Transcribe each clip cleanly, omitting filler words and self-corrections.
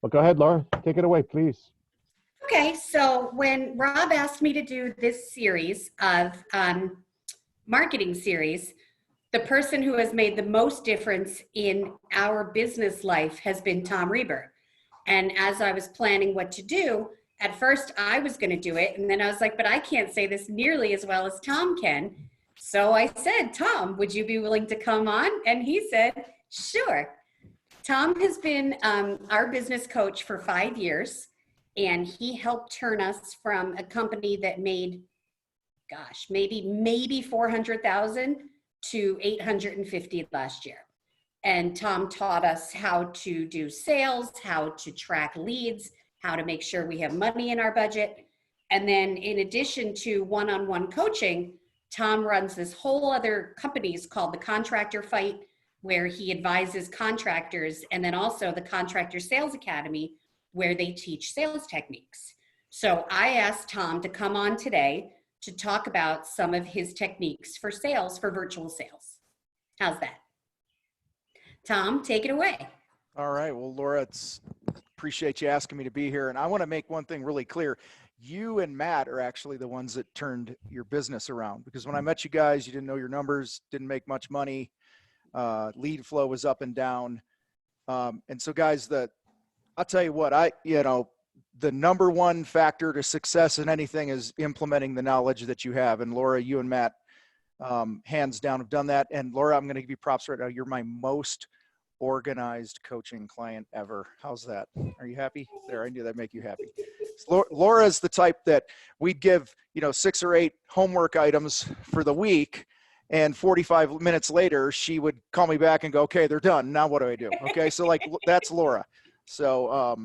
But go ahead, Laura, take it away, please. Okay, so when Rob asked me to do this series of marketing series, the person who has made the most difference in our business life has been Tom Reber. And as I was planning what to do, at first I was going to do it. And then I was like, but I can't say this nearly as well as Tom can. So I said, Tom, would you be willing to come on? And he said, sure. Tom has been our business coach for 5 years, and he helped turn us from a company that made, gosh, maybe 400,000 to 850 last year. And Tom taught us how to do sales, how to track leads, how to make sure we have money in our budget. And then in addition to one-on-one coaching, Tom runs this whole other companies called the Contractor Fight, where he advises contractors, and then also the Contractor Sales Academy, where they teach sales techniques. So I asked Tom to come on today to talk about some of his techniques for sales, for virtual sales. How's that? Tom, take it away. All right. Well, Laura, appreciate you asking me to be here. And I want to make one thing really clear. You and Matt are actually the ones that turned your business around, because when I met you guys, you didn't know your numbers, didn't make much money. Lead flow was up and down. And so guys, I'll tell you what, the number one factor to success in anything is implementing the knowledge that you have. And Laura, you and Matt, hands down have done that. And Laura, I'm going to give you props right now. You're my most organized coaching client ever. How's that? Are you happy? There, I knew that'd make you happy. Laura is the type that we'd give, 6 or 8 homework items for the week. And 45 minutes later, she would call me back and go, okay, they're done. Now what do I do? Okay. So that's Laura. So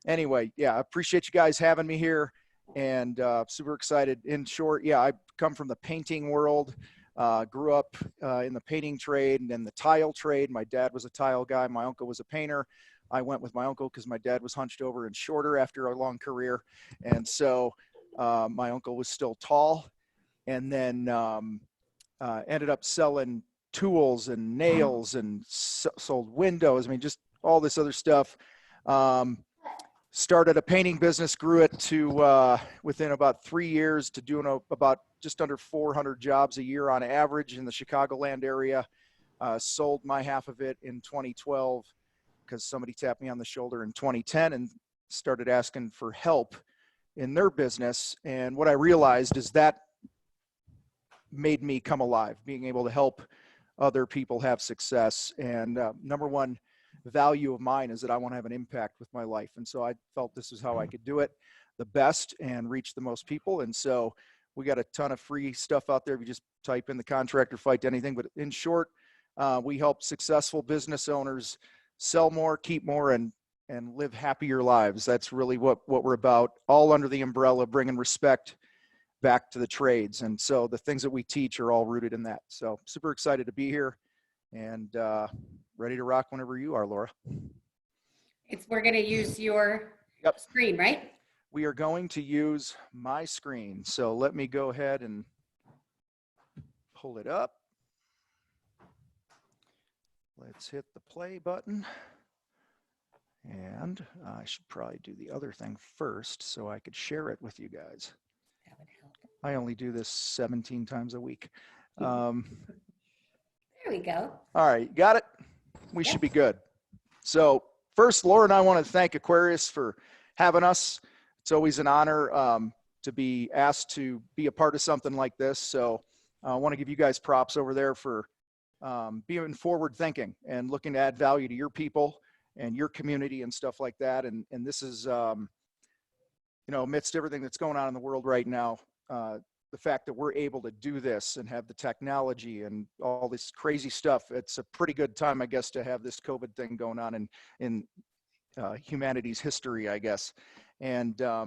anyway, yeah, I appreciate you guys having me here, and super excited. In short, yeah, I come from the painting world, grew up in the painting trade and then the tile trade. My dad was a tile guy. My uncle was a painter. I went with my uncle because my dad was hunched over and shorter after a long career. And so my uncle was still tall, and then ended up selling tools and nails and sold windows. I mean, just all this other stuff. Started a painting business, grew it to within about 3 years to doing about just under 400 jobs a year on average in the Chicagoland area. Sold my half of it in 2012 because somebody tapped me on the shoulder in 2010 and started asking for help in their business. And what I realized is that made me come alive, being able to help other people have success. And number one value of mine is that I want to have an impact with my life. And so I felt this is how I could do it the best and reach the most people. And so we got a ton of free stuff out there if you just type in the Contractor Fight to anything. But in short, we help successful business owners sell more, keep more, and live happier lives. That's really what we're about, all under the umbrella, bringing respect back to the trades. And so the things that we teach are all rooted in that. So super excited to be here, and ready to rock whenever you are, Laura. We're going to use your screen, right? We are going to use my screen. So let me go ahead and pull it up. Let's hit the play button. And I should probably do the other thing first so I could share it with you guys. That would help. I only do this 17 times a week. There we go. All right, got it? We should be good. So first, Laura and I want to thank Aquarius for having us. It's always an honor to be asked to be a part of something like this. So I want to give you guys props over there for being forward thinking and looking to add value to your people and your community and stuff like that. And this is, amidst everything that's going on in the world right now, the fact that we're able to do this and have the technology and all this crazy stuff, it's a pretty good time, I guess, to have this COVID thing going on in humanity's history, I guess. And I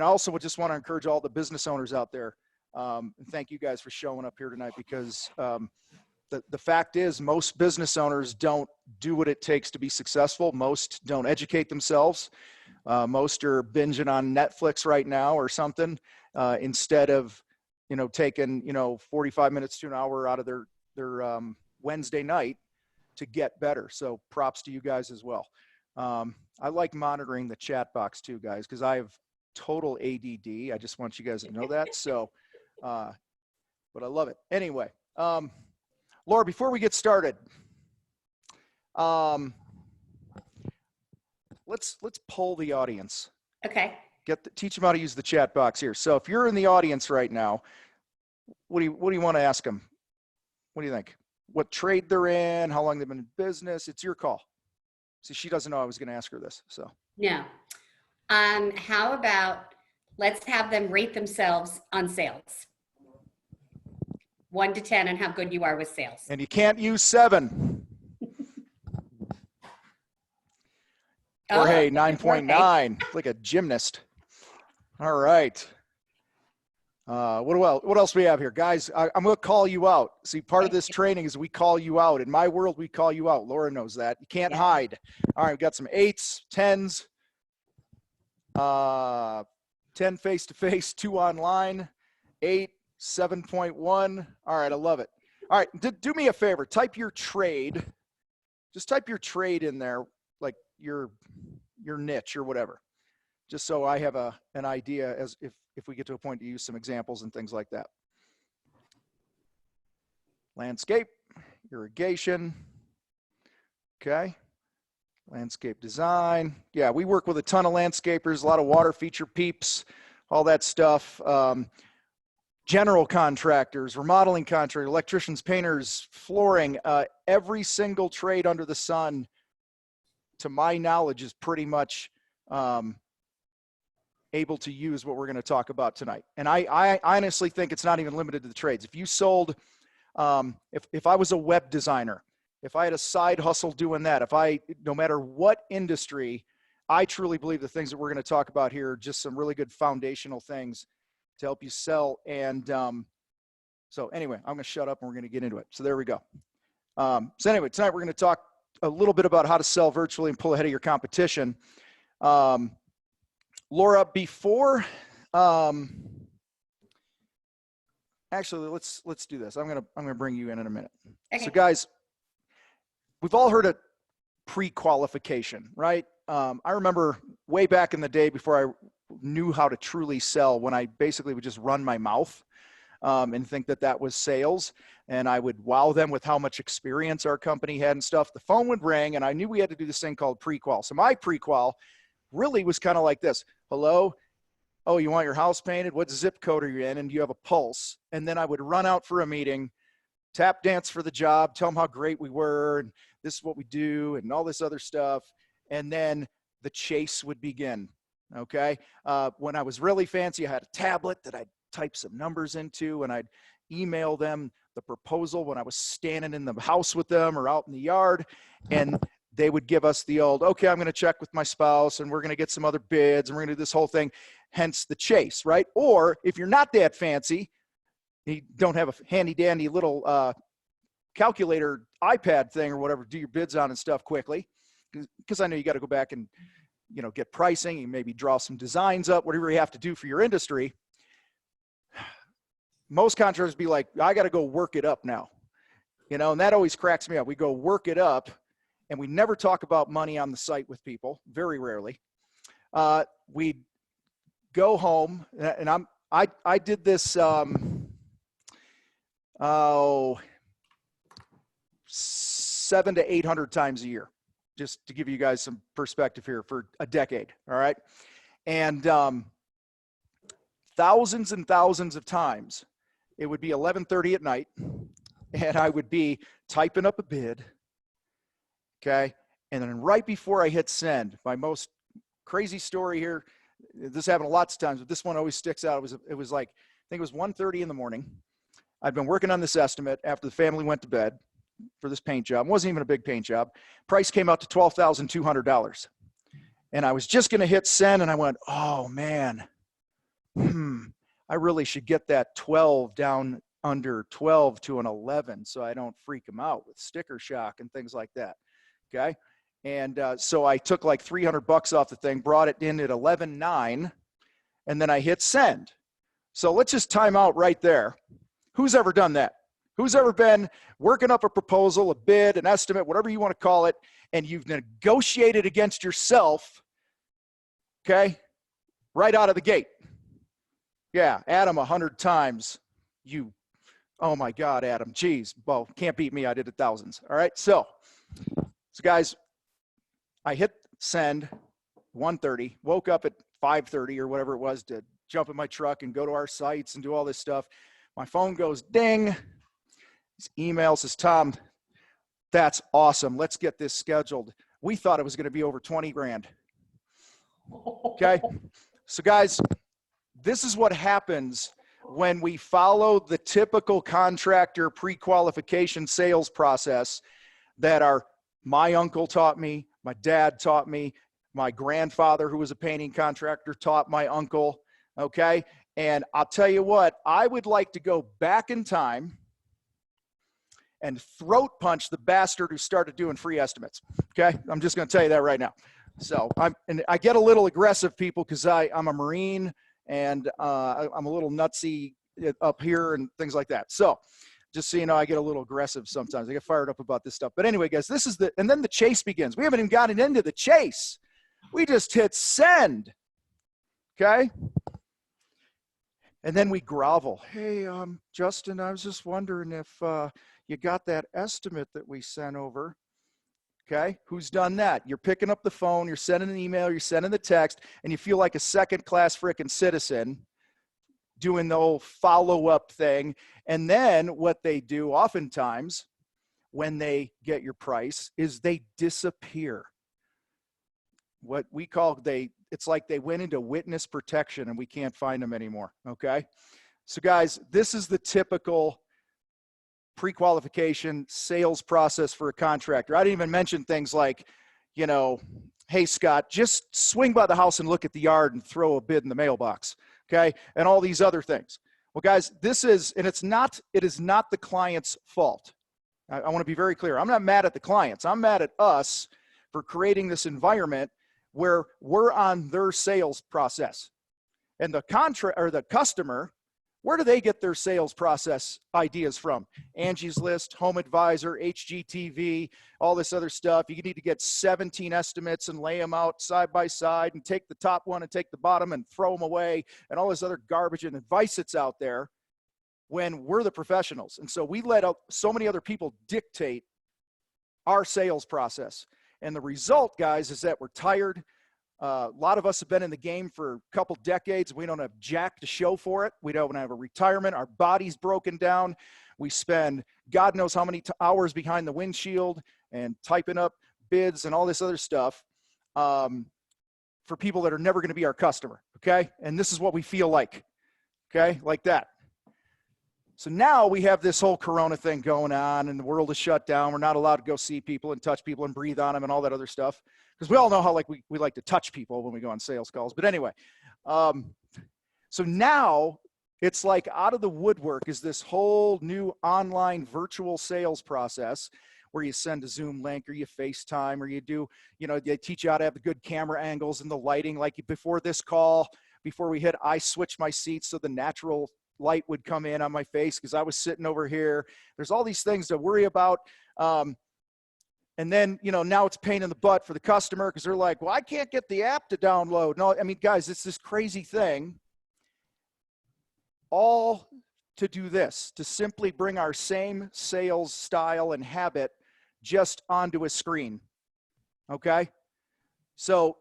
also would just want to encourage all the business owners out there. And thank you guys for showing up here tonight, because the fact is most business owners don't do what it takes to be successful. Most don't educate themselves. Most are binging on Netflix right now or something, instead of, taking, 45 minutes to an hour out of their Wednesday night to get better. So props to you guys as well. I like monitoring the chat box too, guys, because I have total ADD. I just want you guys to know that. So, but I love it. Anyway, Laura, before we get started, let's poll the audience. Okay. Teach them how to use the chat box here. So if you're in the audience right now, what do you want to ask them? What do you think? What trade they're in? How long they've been in business? It's your call. See, she doesn't know I was going to ask her this. So No. How about let's have them rate themselves on sales. 1 to 10 on how good you are with sales. And you can't use 7. Jorge, 9.9, like a gymnast. All right. What else we have here? Guys, I'm going to call you out. See, part of this training is we call you out. In my world, we call you out. Laura knows that. You can't hide. All right, we've got some 8s, 10s, 10 face-to-face, 2 online, 8, 7.1. All right, I love it. All right, do me a favor. Type your trade. Just type your trade in there, like your niche or whatever, just so I have an idea as if we get to a point to use some examples and things like that. Landscape, irrigation, okay. Landscape design. Yeah, we work with a ton of landscapers, a lot of water feature peeps, all that stuff. General contractors, remodeling contractors, electricians, painters, flooring, every single trade under the sun, to my knowledge, is pretty much able to use what we're going to talk about tonight. And I honestly think it's not even limited to the trades. If you sold, if I was a web designer, if I had a side hustle doing that, no matter what industry, I truly believe the things that we're going to talk about here are just some really good foundational things to help you sell. And so anyway, I'm going to shut up and we're going to get into it. So there we go. So anyway, tonight we're going to talk a little bit about how to sell virtually and pull ahead of your competition. Laura, before, actually, let's do this. I'm gonna bring you in a minute. Okay. So guys, we've all heard of pre-qualification, right? I remember way back in the day before I knew how to truly sell, when I basically would just run my mouth and think that was sales. And I would wow them with how much experience our company had and stuff. The phone would ring and I knew we had to do this thing called pre-qual. So my pre-qual really was kind of like this. Hello? Oh, you want your house painted? What zip code are you in? And do you have a pulse? And then I would run out for a meeting, tap dance for the job, tell them how great we were, and this is what we do, and all this other stuff. And then the chase would begin, okay? When I was really fancy, I had a tablet that I'd type some numbers into, and I'd email them the proposal when I was standing in the house with them or out in the yard, and they would give us the old, okay, I'm going to check with my spouse and we're going to get some other bids and we're going to do this whole thing, hence the chase, right? Or if you're not that fancy, you don't have a handy dandy little calculator iPad thing or whatever, do your bids on and stuff quickly, because I know you got to go back and, get pricing, you maybe draw some designs up, whatever you have to do for your industry. Most contractors be like, I got to go work it up now, and that always cracks me up. We go work it up. And we never talk about money on the site with people, very rarely. We go home, and I did this 700 to 800 times a year, just to give you guys some perspective here, for a decade, all right? And thousands and thousands of times, it would be 11:30 at night, and I would be typing up a bid. Okay. And then right before I hit send, my most crazy story here, this happened lots of times, but this one always sticks out. It was like, I think it was 1:30 in the morning. I'd been working on this estimate after the family went to bed for this paint job. It wasn't even a big paint job. Price came out to $12,200. And I was just going to hit send, and I went, oh man, I really should get that 12 down under 12 to an 11 so I don't freak them out with sticker shock and things like that. Okay. And so I took like $300 off the thing, brought it in at 11.9, and then I hit send. So let's just time out right there. Who's ever done that? Who's ever been working up a proposal, a bid, an estimate, whatever you want to call it, and you've negotiated against yourself, okay, right out of the gate. Yeah, Adam 100 times. Oh my God, Adam, geez, well, can't beat me. I did it thousands. All right, so guys, I hit send 1:30, woke up at 5:30 or whatever it was to jump in my truck and go to our sites and do all this stuff. My phone goes ding. This email says, Tom, that's awesome. Let's get this scheduled. We thought it was going to be over 20 grand. Okay. So guys, this is what happens when we follow the typical contractor pre-qualification sales process that my uncle taught me, my dad taught me, my grandfather, who was a painting contractor, taught my uncle. Okay. And I'll tell you what, I would like to go back in time and throat punch the bastard who started doing free estimates. Okay. I'm just going to tell you that right now. So I get a little aggressive, people, because I'm a Marine and I'm a little nutsy up here and things like that. So just so you know, I get a little aggressive sometimes. I get fired up about this stuff. But anyway, guys, and then the chase begins. We haven't even gotten into the chase. We just hit send. Okay. And then we grovel. Hey, Justin, I was just wondering if you got that estimate that we sent over. Okay, who's done that? You're picking up the phone, you're sending an email, you're sending the text, and you feel like a second-class frickin' citizen doing the whole follow-up thing. And then what they do oftentimes when they get your price is they disappear. What we call it's like they went into witness protection and we can't find them anymore. Okay, so guys, this is the typical pre-qualification sales process for a contractor. I didn't even mention things like, you know, hey, Scott, just swing by the house and look at the yard and throw a bid in the mailbox. Okay. And all these other things. Well, guys, it is not the client's fault. I want to be very clear. I'm not mad at the clients. I'm mad at us for creating this environment where we're on their sales process, and the customer, where do they get their sales process ideas from? Angie's List, Home Advisor, HGTV, all this other stuff. You need to get 17 estimates and lay them out side by side and take the top one and take the bottom and throw them away and all this other garbage and advice that's out there when we're the professionals. And so we let out so many other people dictate our sales process. And the result, guys, is that we're tired. A lot of us have been in the game for a couple decades. We don't have jack to show for it. We don't have a retirement. Our body's broken down. We spend God knows how many hours behind the windshield and typing up bids and all this other stuff for people that are never going to be our customer. Okay. And this is what we feel like. Okay. Like that. So now we have this whole Corona thing going on and the world is shut down. We're not allowed to go see people and touch people and breathe on them and all that other stuff. Because we all know how we like to touch people when we go on sales calls. But anyway, so now it's like out of the woodwork is this whole new online virtual sales process where you send a Zoom link or you FaceTime or you do, they teach you how to have the good camera angles and the lighting. Like before this call, before we hit, I switched my seats so the natural light would come in on my face because I was sitting over here. There's all these things to worry about. And then, now it's a pain in the butt for the customer because they're like, well, I can't get the app to download. No, I mean, guys, it's this crazy thing. All to do this, to simply bring our same sales style and habit just onto a screen. Okay? So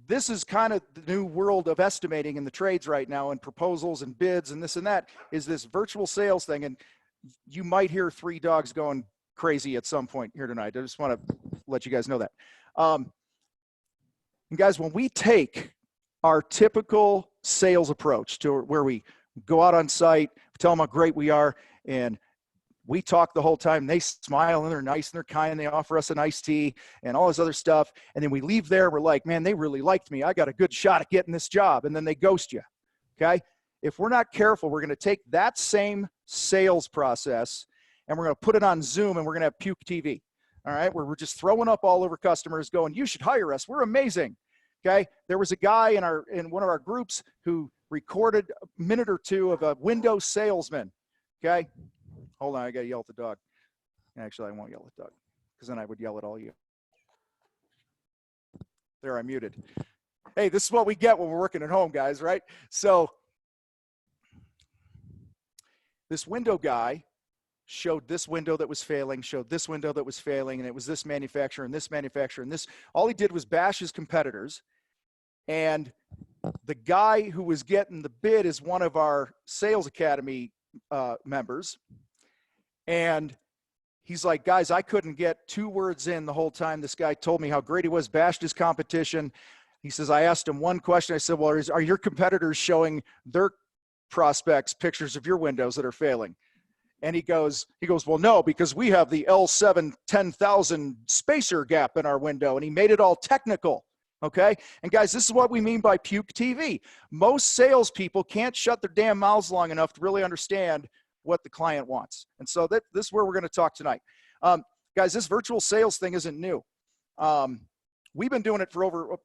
this is kind of the new world of estimating in the trades right now, and proposals and bids and this and that is this virtual sales thing. And you might hear three dogs going crazy at some point here tonight. I just want to let you guys know that. And guys, when we take our typical sales approach to where we go out on site, tell them how great we are, and we talk the whole time, they smile and they're nice and they're kind and they offer us an iced tea and all this other stuff. And then we leave there, we're like, man, they really liked me. I got a good shot at getting this job. And then they ghost you. Okay. If we're not careful, we're going to take that same sales process and we're going to put it on Zoom and we're going to have puke TV. All right. Where we're just throwing up all over customers going, you should hire us. We're amazing. Okay. There was a guy in one of our groups who recorded a minute or two of a window salesman. Okay. Hold on. I got to yell at the dog. Actually, I won't yell at Doug because then I would yell at all you. There, I muted. Hey, this is what we get when we're working at home, guys, right? So this window guy showed this window that was failing, showed this window that was failing, and it was this manufacturer and this manufacturer and this. All he did was bash his competitors. And the guy who was getting the bid is one of our sales academy members. And he's like, guys, I couldn't get 2 words in the whole time. This guy told me how great he was, bashed his competition. He says, I asked him one question. I said, well, are your competitors showing their prospects pictures of your windows that are failing? And he goes, well, no, because we have the L7 10,000 spacer gap in our window. And he made it all technical. Okay. And guys, this is what we mean by puke TV. Most salespeople can't shut their damn mouths long enough to really understand what the client wants. And so this is where we're going to talk tonight. Guys, this virtual sales thing isn't new. We've been doing it for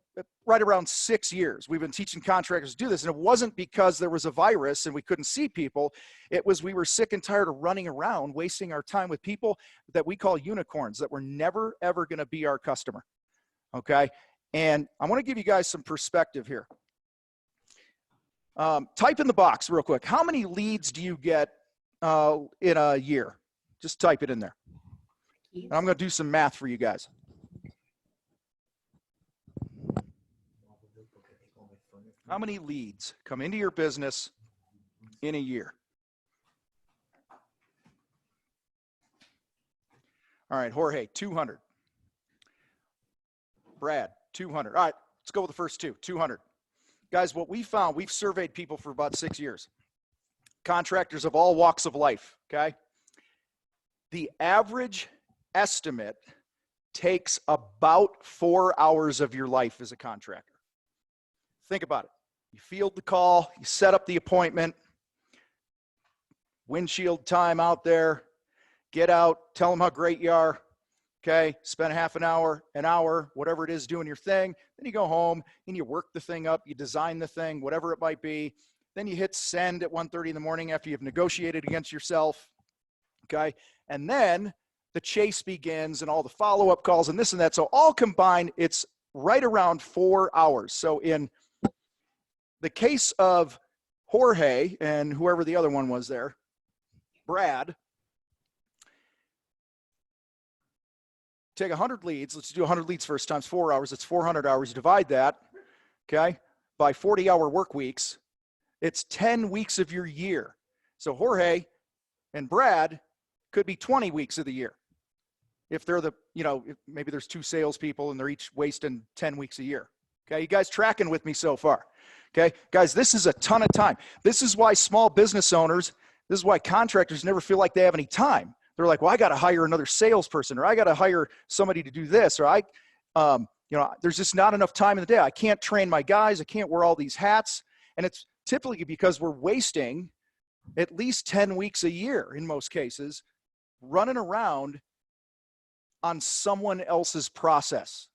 right around 6 years. We've been teaching contractors to do this. And it wasn't because there was a virus and we couldn't see people. It was we were sick and tired of running around, wasting our time with people that we call unicorns that were never, ever going to be our customer. Okay. And I want to give you guys some perspective here. Type in the box real quick. How many leads do you get in a year? Just type it in there. And I'm going to do some math for you guys. How many leads come into your business in a year? All right, Jorge, 200. Brad, 200. All right, let's go with the first 2, 200. Guys, what we found, we've surveyed people for about 6 years. Contractors of all walks of life, okay? The average estimate takes about 4 hours of your life as a contractor. Think about it. You field the call, you set up the appointment, windshield time out there, get out, tell them how great you are, okay? Spend half an hour, whatever it is, doing your thing. Then you go home and you work the thing up, you design the thing, whatever it might be. Then you hit send at 1:30 in the morning after you've negotiated against yourself, okay? And then the chase begins and all the follow-up calls and this and that. So all combined, it's right around 4 hours. So in the case of Jorge and whoever the other one was there, Brad, take 100 leads. Let's do 100 leads first times 4 hours. It's 400 hours. You divide that, okay, by 40-hour work weeks. It's 10 weeks of your year. So Jorge and Brad could be 20 weeks of the year. If they're the, if maybe there's 2 salespeople and they're each wasting 10 weeks a year. Okay, you guys tracking with me so far? Okay, guys, this is a ton of time. This is why small business owners, this is why contractors never feel like they have any time. They're like, well, I got to hire another salesperson, or I got to hire somebody to do this, or there's just not enough time in the day. I can't train my guys. I can't wear all these hats. And it's typically because we're wasting at least 10 weeks a year in most cases running around on someone else's process.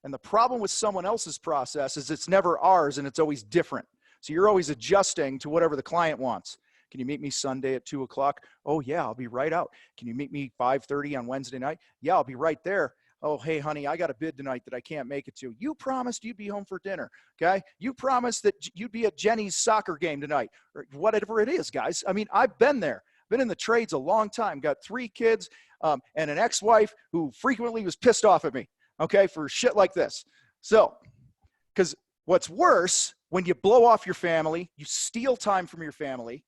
And the problem with someone else's process is it's never ours and it's always different. So you're always adjusting to whatever the client wants. Can you meet me Sunday at 2 o'clock? Oh yeah, I'll be right out. Can you meet me 5:30 on Wednesday night? Yeah, I'll be right there. Oh, hey honey, I got a bid tonight that I can't make it to. You promised you'd be home for dinner, okay? You promised that you'd be at Jenny's soccer game tonight, or whatever it is, guys. I mean, I've been there. Been in the trades a long time. Got 3 kids and an ex-wife who frequently was pissed off at me. Okay, for shit like this. So, because what's worse, when you blow off your family, you steal time from your family.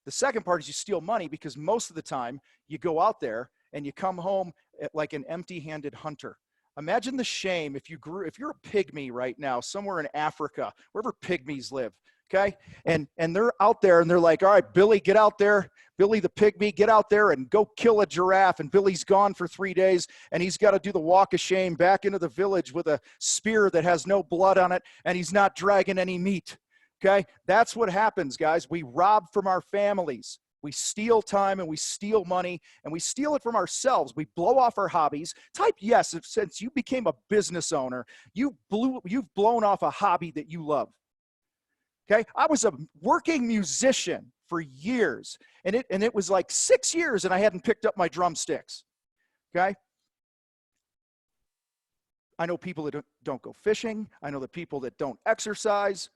The second part is you steal money because most of the time you go out there and you come home like an empty-handed hunter. Imagine the shame if you're a pygmy right now, somewhere in Africa, wherever pygmies live, okay? And they're out there and they're like, all right, Billy, get out there. Billy the pygmy, get out there and go kill a giraffe. And Billy's gone for 3 days and he's got to do the walk of shame back into the village with a spear that has no blood on it and he's not dragging any meat, okay? That's what happens, guys. We rob from our families. We steal time and we steal money and we steal it from ourselves. We blow off our hobbies. Type yes if since you became a business owner, you've blown off a hobby that you love. Okay, I was a working musician for years, and it was like 6 years and I hadn't picked up my drumsticks. Okay, I know people that don't go fishing. I know the people that don't exercise.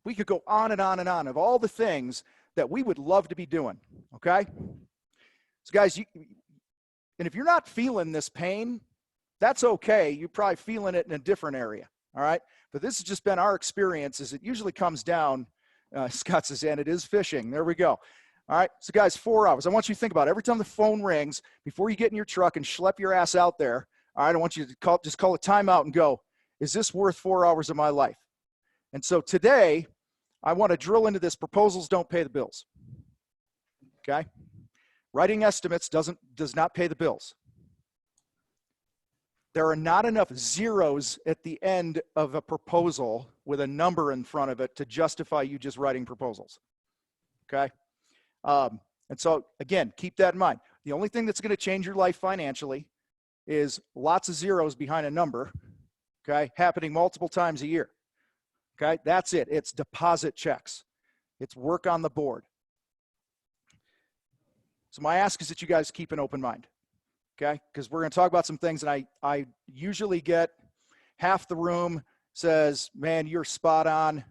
We could go on and on and on of all the things that we would love to be doing. Okay. So guys, and if you're not feeling this pain, that's okay. You're probably feeling it in a different area. All right. But this has just been our experience, is it usually comes down, Scott says, and it is fishing. There we go. All right. So guys, 4 hours. I want you to think about it. Every time the phone rings, before you get in your truck and schlep your ass out there, all right, I want you to just call a timeout and go, is this worth 4 hours of my life? And so today, I want to drill into this. Proposals don't pay the bills. Okay. Writing estimates does not pay the bills. There are not enough zeros at the end of a proposal with a number in front of it to justify you just writing proposals. Okay. And so again, keep that in mind. The only thing that's going to change your life financially is lots of zeros behind a number, okay, happening multiple times a year. Okay, that's it. It's deposit checks. It's work on the board. So my ask is that you guys keep an open mind, okay? Because we're going to talk about some things, and I usually get half the room says, man, you're spot on.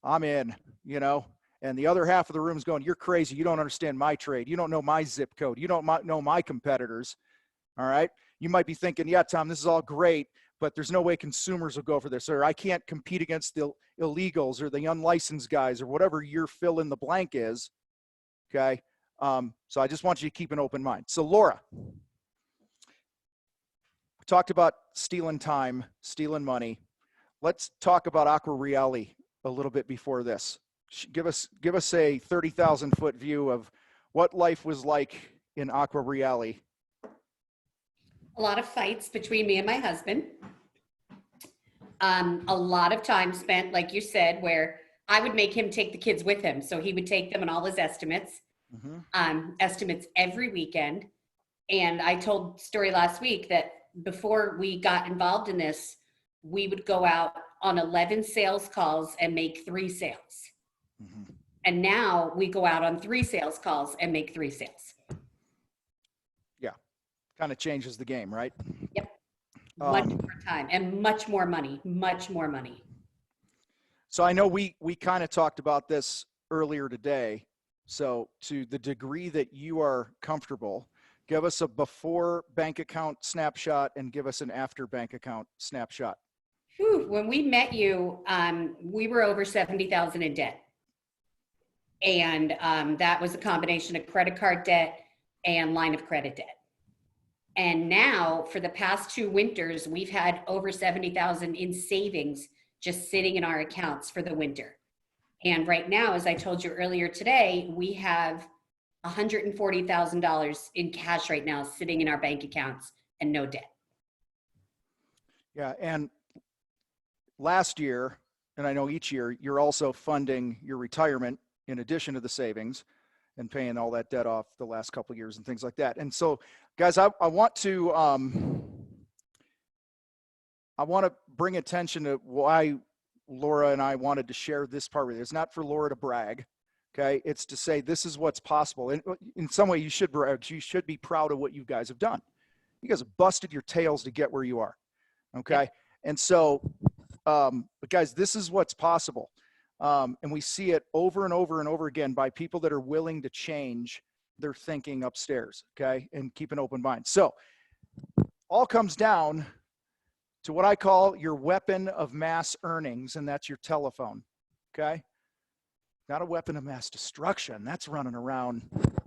I'm in, you know? And the other half of the room is going, you're crazy. You don't understand my trade. You don't know my zip code. You don't know my competitors. All right. You might be thinking, yeah, Tom, this is all great, but there's no way consumers will go for this, or I can't compete against the illegals or the unlicensed guys or whatever your fill in the blank is. Okay. So I just want you to keep an open mind. So Laura, we talked about stealing time, stealing money. Let's talk about Aqua Reali a little bit before this. Give us a 30,000 foot view of what life was like in Aqua Reali. A lot of fights between me and my husband. A lot of time spent, like you said, where I would make him take the kids with him. So he would take them on all his estimates, estimates every weekend. And I told story last week that before we got involved in this, we would go out on 11 sales calls and make 3 sales. And now we go out on 3 sales calls and make 3 sales. Yeah. Kind of changes the game, right? Yep. Much more time and much more money, much more money. So I know we kind of talked about this earlier today. So to the degree that you are comfortable, give us a before bank account snapshot and give us an after bank account snapshot. Whew, when we met you, we were over 70,000 in debt. And that was a combination of credit card debt and line of credit debt. And now for the past 2 winters, we've had over 70,000 in savings just sitting in our accounts for the winter. And right now, as I told you earlier today, we have $140,000 in cash right now sitting in our bank accounts and no debt. Yeah. And last year, and I know each year, you're also funding your retirement in addition to the savings and paying all that debt off the last couple of years and things like that. And so, guys, I want to bring attention to why Laura and I wanted to share this part with you. It's not for Laura to brag, okay? It's to say this is what's possible. And in some way, you should brag. You should be proud of what you guys have done. You guys have busted your tails to get where you are, okay? Yep. And so, but guys, this is what's possible. And we see it over and over and over again by people that are willing to change their thinking upstairs, okay? And keep an open mind. So all comes down to what I call your weapon of mass earnings, and that's your telephone, okay? Not a weapon of mass destruction. That's running around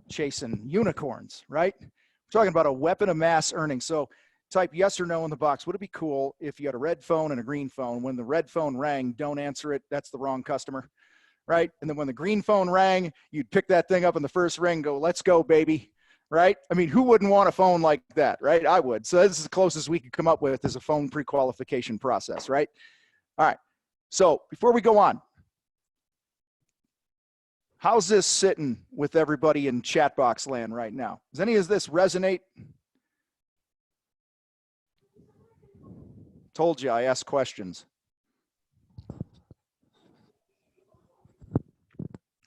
chasing unicorns, right? We're talking about a weapon of mass earnings. So type yes or no in the box. Would it be cool if you had a red phone and a green phone? When the red phone rang, don't answer it. That's the wrong customer, right? And then when the green phone rang, you'd pick that thing up in the first ring and go, let's go, baby, right? I mean, who wouldn't want a phone like that, right? I would. So this is the closest we could come up with is a phone pre-qualification process, right? All right. So before we go on, how's this sitting with everybody in chat box land right now? Does any of this resonate? Told you I asked questions.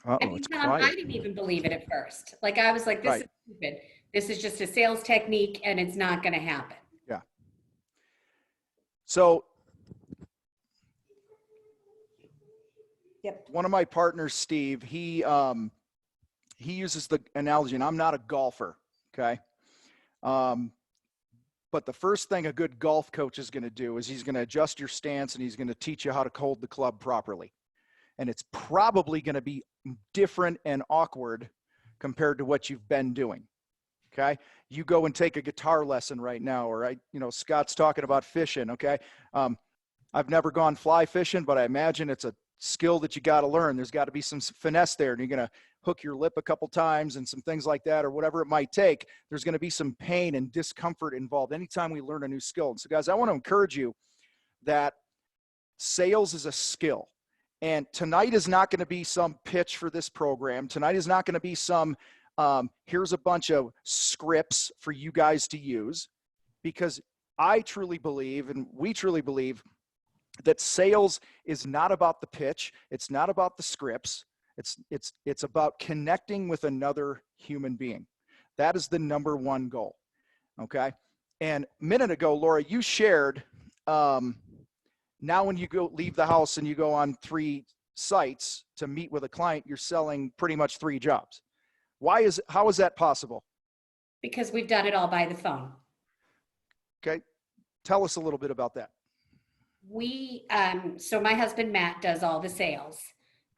It's quiet. I didn't even believe it at first. Like I was like, this is stupid. This is just a sales technique and it's not going to happen. Yeah. So Yep. one of my partners, Steve, he uses the analogy, and I'm not a golfer, okay? But the first thing a good golf coach is going to do is he's going to adjust your stance and he's going to teach you how to hold the club properly. And it's probably going to be different and awkward compared to what you've been doing. Okay. You go and take a guitar lesson right now, or Scott's talking about fishing. Okay. I've never gone fly fishing, but I imagine it's a skill that you got to learn. There's got to be some finesse there, and you're going to hook your lip a couple times and some things like that, or whatever it might take. There's going to be some pain and discomfort involved anytime we learn a new skill. And so guys, I want to encourage you that sales is a skill. And tonight is not going to be some pitch for this program. Tonight is not going to be some, here's a bunch of scripts for you guys to use, because I truly believe, and we truly believe, that sales is not about the pitch. It's not about the scripts. It's about connecting with another human being. That is the number one goal. Okay. And a minute ago, Laura, you shared, now when you go leave the house and you go on 3 sites to meet with a client, you're selling pretty much 3 jobs. How is that possible? Because we've done it all by the phone. Okay. Tell us a little bit about that. So my husband, Matt, does all the sales.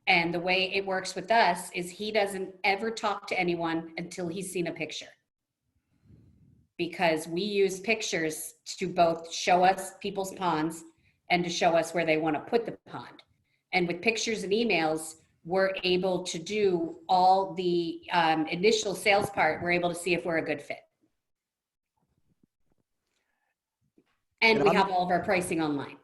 And the way it works with us is he doesn't ever talk to anyone until he's seen a picture. Because we use pictures to both show us people's ponds and to show us where they want to put the pond. And with pictures and emails, we're able to do all the initial sales part. We're able to see if we're a good fit. And we have all of our pricing online.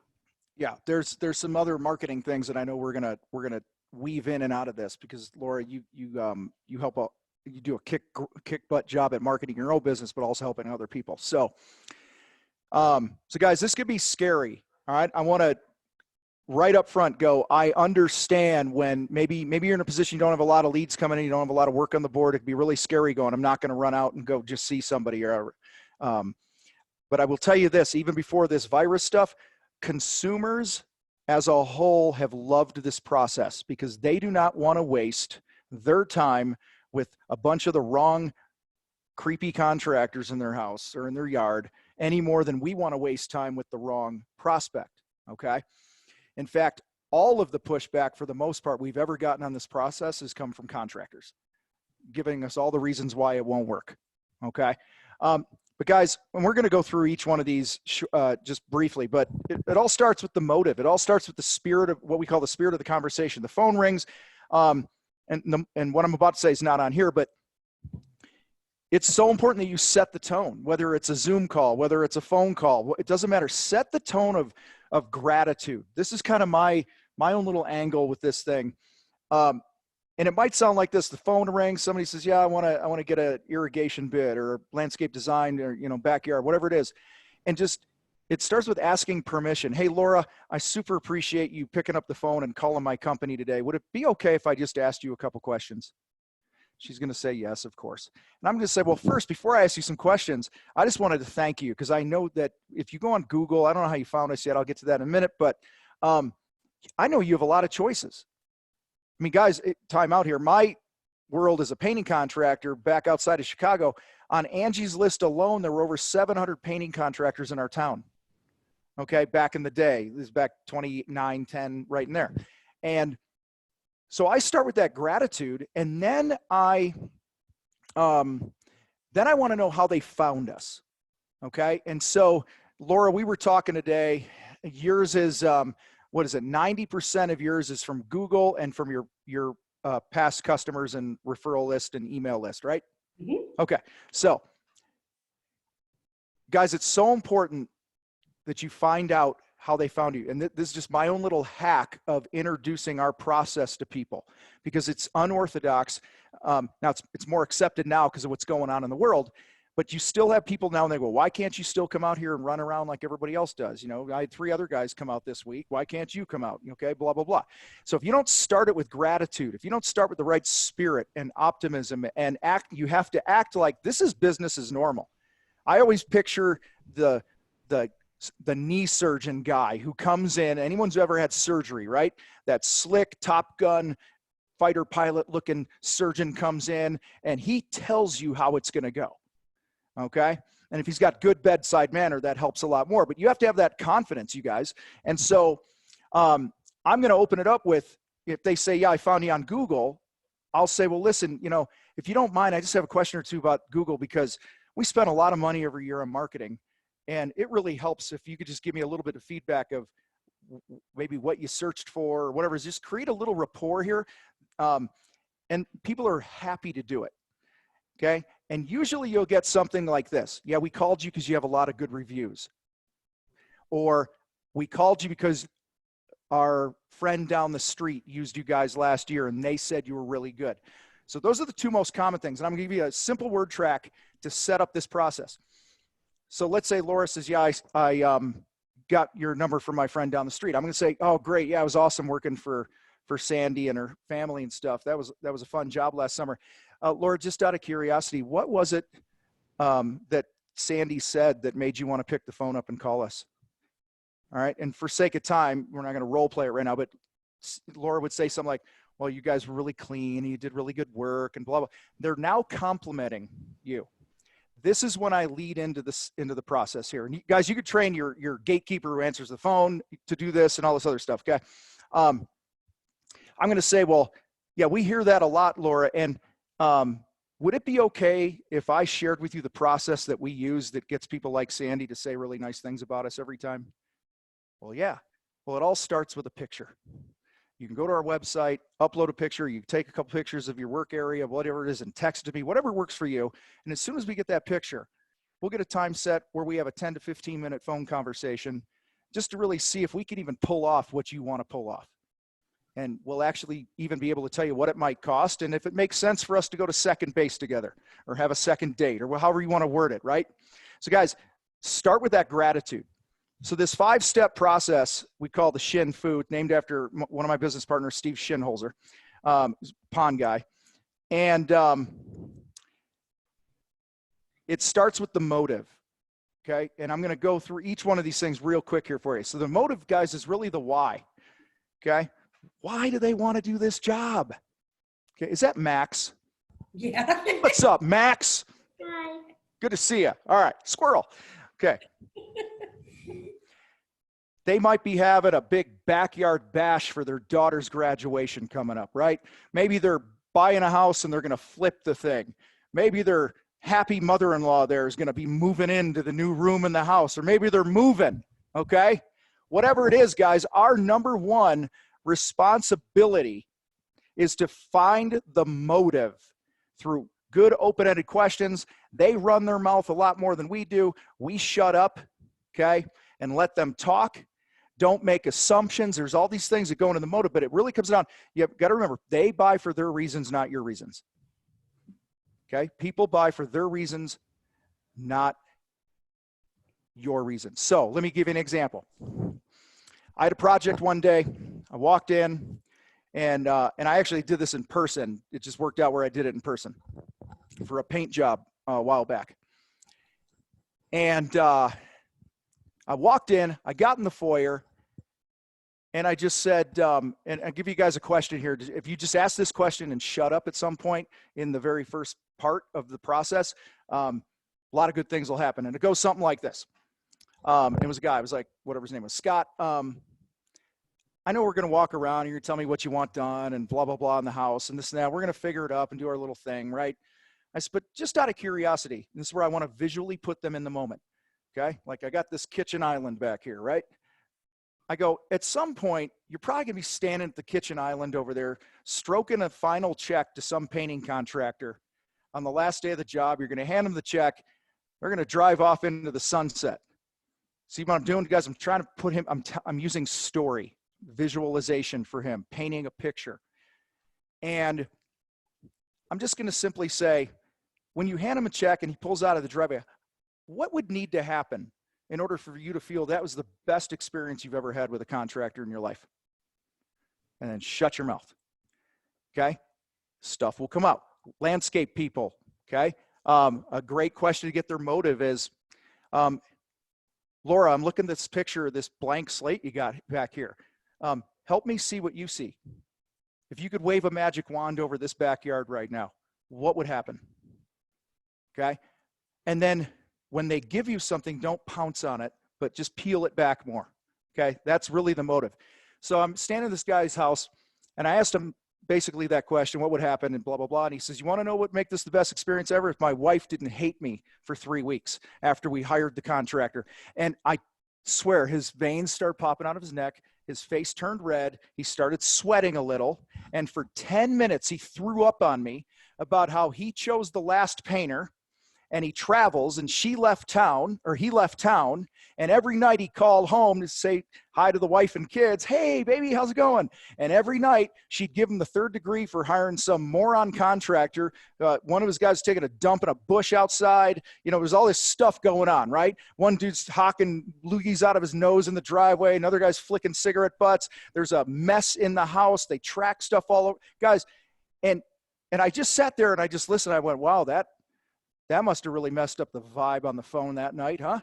Yeah, there's some other marketing things that I know we're gonna weave in and out of this, because Laura, you help out, you do a kick butt job at marketing your own business, but also helping other people. So guys, this could be scary. All right, I want to right up front go, I understand when maybe you're in a position you don't have a lot of leads coming in, you don't have a lot of work on the board. It could be really scary going, I'm not going to run out and go just see somebody, or but I will tell you this, even before this virus stuff, consumers as a whole have loved this process, because they do not want to waste their time with a bunch of the wrong creepy contractors in their house or in their yard any more than we want to waste time with the wrong prospect. Okay. In fact, all of the pushback for the most part we've ever gotten on this process has come from contractors, giving us all the reasons why it won't work. Okay. But guys, and we're going to go through each one of these just briefly, but it all starts with the motive. It all starts with the spirit of what we call the spirit of the conversation. The phone rings, and what I'm about to say is not on here, but it's so important that you set the tone, whether it's a Zoom call, whether it's a phone call, it doesn't matter. Set the tone of gratitude. This is kind of my own little angle with this thing. And it might sound like this: the phone rings, somebody says, yeah, I want to get an irrigation bid or landscape design, or, backyard, whatever it is. And just, it starts with asking permission. Hey, Laura, I super appreciate you picking up the phone and calling my company today. Would it be okay if I just asked you a couple questions? She's going to say yes, of course. And I'm going to say, well, first, before I ask you some questions, I just wanted to thank you, because I know that if you go on Google, I don't know how you found us yet, I'll get to that in a minute, but I know you have a lot of choices. I mean, guys, time out here. My world as a painting contractor back outside of Chicago, on Angie's List alone, there were over 700 painting contractors in our town. Okay, back in the day, this is back 29, 10, right in there. And so I start with that gratitude, and then I want to know how they found us. Okay, and so Laura, we were talking today. Yours is what is it? 90% of yours is from Google and from your past customers and referral list and email list, right? Mm-hmm. Okay. So guys, it's so important that you find out how they found you. And this is just my own little hack of introducing our process to people, because it's unorthodox. Now it's more accepted now because of what's going on in the world. But you still have people now, and they go, why can't you still come out here and run around like everybody else does? I had 3 other guys come out this week. Why can't you come out? Okay, blah, blah, blah. So if you don't start it with gratitude, if you don't start with the right spirit and optimism and you have to act like this is business as normal. I always picture the the knee surgeon guy who comes in, anyone who's ever had surgery, right? That slick Top Gun fighter pilot looking surgeon comes in and he tells you how it's going to go. Okay. And if he's got good bedside manner, that helps a lot more, but you have to have that confidence, you guys. And so I'm going to open it up with, if they say, yeah, I found you on Google, I'll say, well, listen, you know, if you don't mind, I just have a question or two about Google, because we spend a lot of money every year on marketing. And it really helps if you could just give me a little bit of feedback of maybe what you searched for or whatever. Just create a little rapport here. And people are happy to do it. Okay. And usually you'll get something like this. Yeah, we called you because you have a lot of good reviews. Or we called you because our friend down the street used you guys last year and they said you were really good. So those are the two most common things. And I'm going to give you a simple word track to set up this process. So let's say Laura says, yeah, I got your number from my friend down the street. I'm going to say, oh, great. Yeah, it was awesome working for Sandy and her family and stuff. That was a fun job last summer. Laura, just out of curiosity, what was it that Sandy said that made you want to pick the phone up and call us? All right. And for sake of time, we're not going to role play it right now, but Laura would say something like, well, you guys were really clean and you did really good work and blah, blah. They're now complimenting you. This is when I lead into the process here. And you guys, you could train your gatekeeper who answers the phone to do this and all this other stuff. Okay. I'm going to say, well, yeah, we hear that a lot, Laura. And would it be okay if I shared with you the process that we use that gets people like Sandy to say really nice things about us every time? Well, yeah. Well, it all starts with a picture. You can go to our website, upload a picture, you take a couple pictures of your work area, whatever it is, and text it to me, whatever works for you. And as soon as we get that picture, we'll get a time set where we have a 10 to 15 minute phone conversation just to really see if we can even pull off what you want to pull off. And we'll actually even be able to tell you what it might cost and if it makes sense for us to go to second base together or have a second date or however you want to word it, right? So guys, start with that gratitude. So this 5-step process we call the Shin Food, named after one of my business partners, Steve Shinholzer, pond guy. And it starts with the motive, okay? And I'm going to go through each one of these things real quick here for you. So the motive, guys, is really the why, okay? Why do they want to do this job? Okay, is that Max? Yeah. What's up, Max? Hi. Good to see you. All right, squirrel. Okay. They might be having a big backyard bash for their daughter's graduation coming up, right? Maybe they're buying a house and they're going to flip the thing. Maybe their happy mother-in-law there is going to be moving into the new room in the house, or maybe they're moving, okay? Whatever it is, guys, our number one responsibility is to find the motive through good open-ended questions. They run their mouth a lot more than we do. We shut up, okay, and let them talk. Don't make assumptions. There's all these things that go into the motive, but it really comes down, you've got to remember, they buy for their reasons, not your reasons. Okay? People buy for their reasons, not your reasons. So let me give you an example. I had a project one day. I walked in, and I actually did this in person. It just worked out where I did it in person for a paint job a while back. And I walked in, I got in the foyer, and I just said, and I'll give you guys a question here. If you just ask this question and shut up at some point in the very first part of the process, a lot of good things will happen. And it goes something like this. It was a guy, it was like, whatever his name was, Scott. I know we're going to walk around and you're going to tell me what you want done and blah, blah, blah in the house and this and that. We're going to figure it up and do our little thing, right? I said, but just out of curiosity, this is where I want to visually put them in the moment. Okay. Like I got this kitchen island back here, right? I go, at some point, you're probably gonna be standing at the kitchen island over there, stroking a final check to some painting contractor. On the last day of the job, you're gonna hand them the check. They're gonna drive off into the sunset. See what I'm doing, guys? I'm trying to put him, I'm using story, visualization for him, painting a picture. And I'm just gonna simply say, when you hand him a check and he pulls out of the driveway, what would need to happen in order for you to feel that was the best experience you've ever had with a contractor in your life? And then shut your mouth, okay? Stuff will come out. Landscape people, okay? A great question to get their motive is, Laura, I'm looking at this picture of this blank slate you got back here. Help me see what you see. If you could wave a magic wand over this backyard right now, what would happen? Okay. And then when they give you something, don't pounce on it, but just peel it back more. Okay. That's really the motive. So I'm standing in this guy's house and I asked him basically that question, what would happen and blah, blah, blah. And he says, you want to know what make this the best experience ever? If my wife didn't hate me for 3 weeks after we hired the contractor. And I swear his veins started popping out of his neck. His face turned red. He started sweating a little. And for 10 minutes, he threw up on me about how he chose the last painter and he travels and he left town. And every night he called home to say hi to the wife and kids. Hey, baby, how's it going? And every night she'd give him the 3rd degree for hiring some moron contractor. One of his guys taking a dump in a bush outside. You know, there's all this stuff going on, right? One dude's hawking loogies out of his nose in the driveway. Another guy's flicking cigarette butts. There's a mess in the house. They track stuff all over. Guys, and I just sat there and I just listened. I went, wow, that must have really messed up the vibe on the phone that night, huh?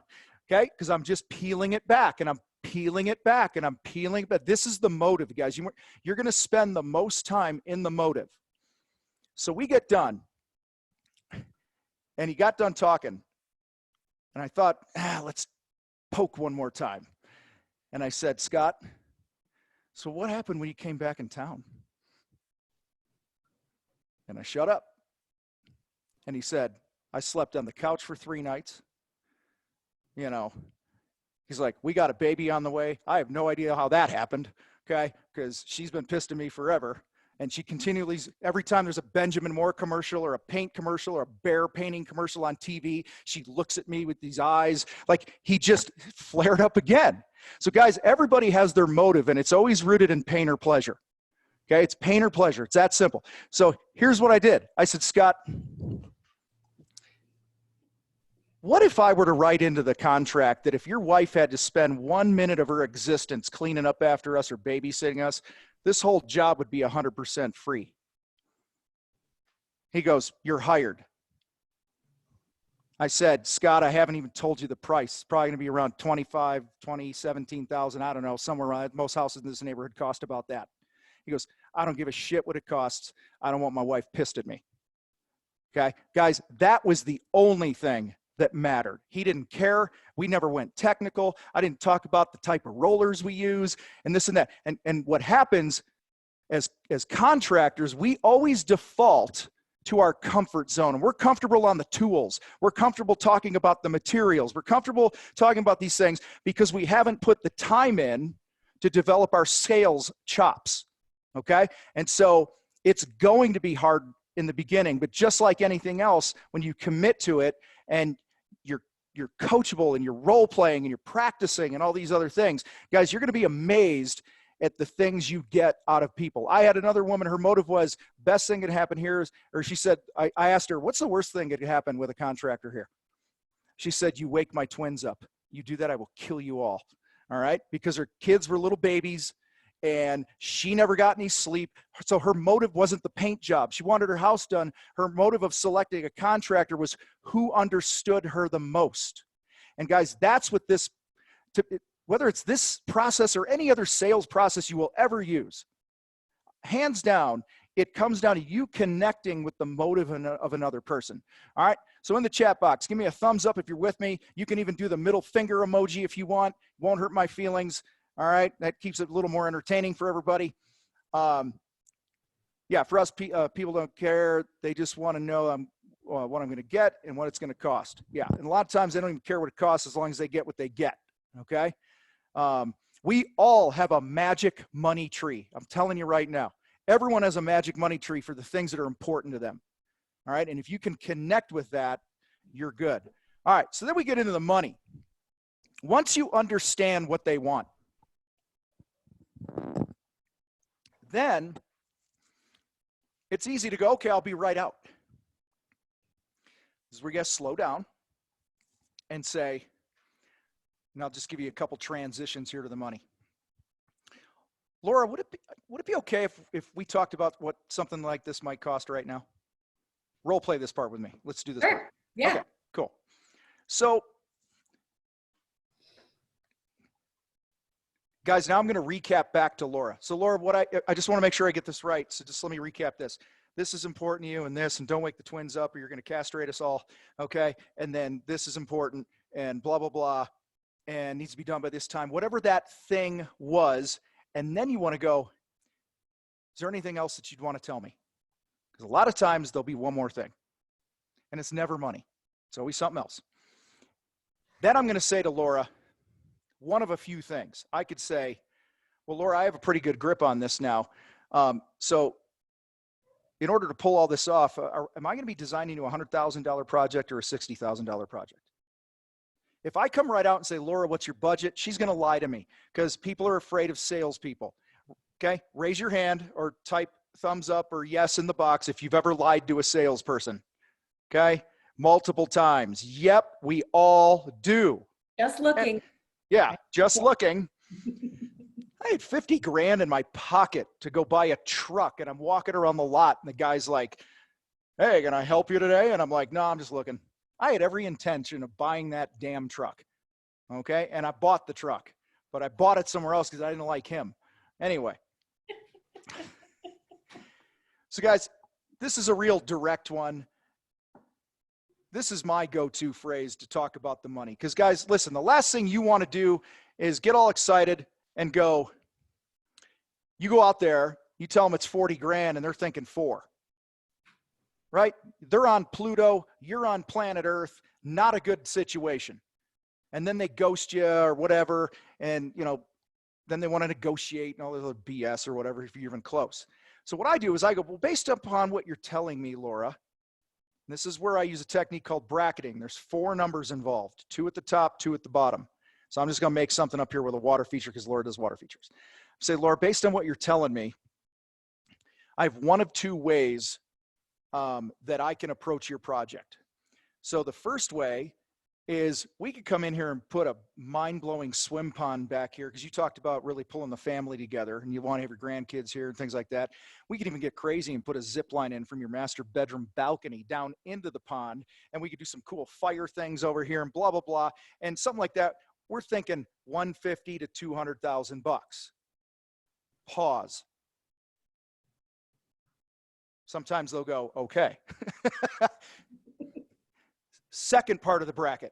Okay, because I'm just peeling it back and I'm peeling it back and I'm peeling it back. This is the motive, guys. You're going to spend the most time in the motive. So we get done and he got done talking and I thought, let's poke one more time. And I said, Scott, so what happened when you came back in town? And I shut up. And he said, I slept on the couch for 3 nights. You know, he's like, we got a baby on the way. I have no idea how that happened, okay? Because she's been pissed at me forever. And she continually, every time there's a Benjamin Moore commercial or a paint commercial or a bear painting commercial on TV, she looks at me with these eyes. Like he just flared up again. So guys, everybody has their motive and it's always rooted in pain or pleasure. Okay, it's pain or pleasure. It's that simple. So here's what I did. I said, Scott, what if I were to write into the contract that if your wife had to spend 1 minute of her existence cleaning up after us or babysitting us, this whole job would be 100% free? He goes, you're hired. I said, Scott, I haven't even told you the price. It's probably going to be around 17,000. I don't know, somewhere around. Most houses in this neighborhood cost about that. He goes, I don't give a shit what it costs. I don't want my wife pissed at me. Okay, guys, that was the only thing that mattered. He didn't care. We never went technical. I didn't talk about the type of rollers we use and this and that. And what happens as contractors, we always default to our comfort zone. And we're comfortable on the tools. We're comfortable talking about the materials. We're comfortable talking about these things because we haven't put the time in to develop our sales chops. Okay? And so it's going to be hard in the beginning, but just like anything else, when you commit to it and you're coachable and you're role playing and you're practicing and all these other things, guys, you're going to be amazed at the things you get out of people. I had another woman, her motive was best thing that happened here is, or she said, I asked her, what's the worst thing that could happen with a contractor here? She said, you wake my twins up. You do that, I will kill you all. All right. Because her kids were little babies and she never got any sleep. So her motive wasn't the paint job. She wanted her house done. Her motive of selecting a contractor was who understood her the most. And guys, that's what this, whether it's this process or any other sales process you will ever use, hands down, it comes down to you connecting with the motive of another person. All right. So in the chat box, give me a thumbs up if you're with me. You can even do the middle finger emoji if you want. Won't hurt my feelings. All right, that keeps it a little more entertaining for everybody. Yeah, for us, people don't care. They just want to know what I'm going to get and what it's going to cost. Yeah, and a lot of times they don't even care what it costs as long as they get what they get, okay? We all have a magic money tree. I'm telling you right now. Everyone has a magic money tree for the things that are important to them, all right? And if you can connect with that, you're good. All right, so then we get into the money. Once you understand what they want, then it's easy to go, okay, I'll be right out. This is where you guys slow down and say, and I'll just give you a couple transitions here to the money. Laura, would it be okay if we talked about what something like this might cost right now? Role play this part with me. Let's do this. Sure. Part. Yeah. Okay, cool. So Guys, now I'm going to recap back to Laura. So Laura, what I just want to make sure I get this right. So just let me recap this. This is important to you and this, and don't wake the twins up or you're going to castrate us all. Okay. And then this is important and blah, blah, blah, and needs to be done by this time, whatever that thing was. And then you want to go, is there anything else that you'd want to tell me? Because a lot of times there'll be one more thing, and it's never money. It's always something else. Then I'm going to say to Laura, one of a few things. I could say, well, Laura, I have a pretty good grip on this now. So in order to pull all this off, am I going to be designing you a $100,000 project or a $60,000 project? If I come right out and say, Laura, what's your budget? She's going to lie to me because people are afraid of salespeople. Okay. Raise your hand or type thumbs up or yes in the box if you've ever lied to a salesperson. Okay. Multiple times. Yep. We all do. Just looking. And, yeah. Just looking. I had 50 grand in my pocket to go buy a truck, and I'm walking around the lot and the guy's like, hey, can I help you today? And I'm like, no, I'm just looking. I had every intention of buying that damn truck. Okay. And I bought the truck, but I bought it somewhere else because I didn't like him. Anyway. So guys, this is a real direct one. This is my go-to phrase to talk about the money. Because guys, listen, the last thing you want to do is get all excited and go, you go out there, you tell them it's 40 grand and they're thinking 4, right? They're on Pluto, you're on planet Earth, not a good situation. And then they ghost you or whatever. And, you know, then they want to negotiate and all this other BS or whatever if you're even close. So what I do is I go, well, based upon what you're telling me, Laura, this is where I use a technique called bracketing. There's 4 numbers involved, 2 at the top, 2 at the bottom. So I'm just going to make something up here with a water feature because Laura does water features. Say, Laura, based on what you're telling me, I have one of 2 ways that I can approach your project. So the first way is we could come in here and put a mind-blowing swim pond back here because you talked about really pulling the family together and you want to have your grandkids here and things like that. We could even get crazy and put a zip line in from your master bedroom balcony down into the pond, and we could do some cool fire things over here and blah, blah, blah, and something like that. We're thinking 150 to 200,000 bucks. Pause. Sometimes they'll go, okay. Second part of the bracket.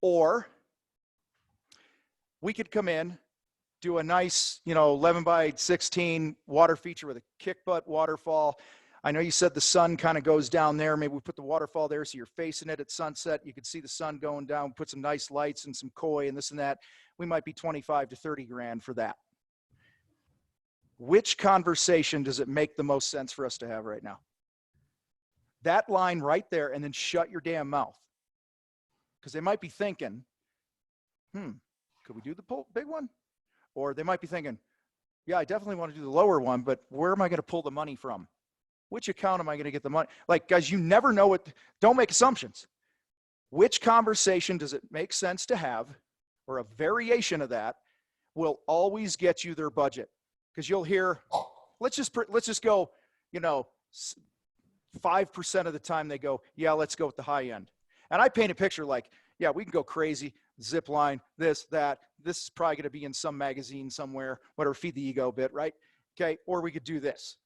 Or we could come in, do a nice, 11 by 16 water feature with a kick butt waterfall. I know you said the sun kind of goes down there. Maybe we put the waterfall there so you're facing it at sunset. You can see the sun going down, put some nice lights and some koi and this and that. We might be 25 to 30 grand for that. Which conversation does it make the most sense for us to have right now? That line right there, and then shut your damn mouth. Because they might be thinking, could we do the big one? Or they might be thinking, yeah, I definitely want to do the lower one, but where am I going to pull the money from? Which account am I going to get the money? Like, guys, you never know what, don't make assumptions. Which conversation does it make sense to have, or a variation of that will always get you their budget? Because you'll hear, let's just go, 5% of the time they go, yeah, let's go with the high end. And I paint a picture like, yeah, we can go crazy, zip line, this, that. This is probably going to be in some magazine somewhere, whatever, feed the ego a bit, right? Okay, or we could do this.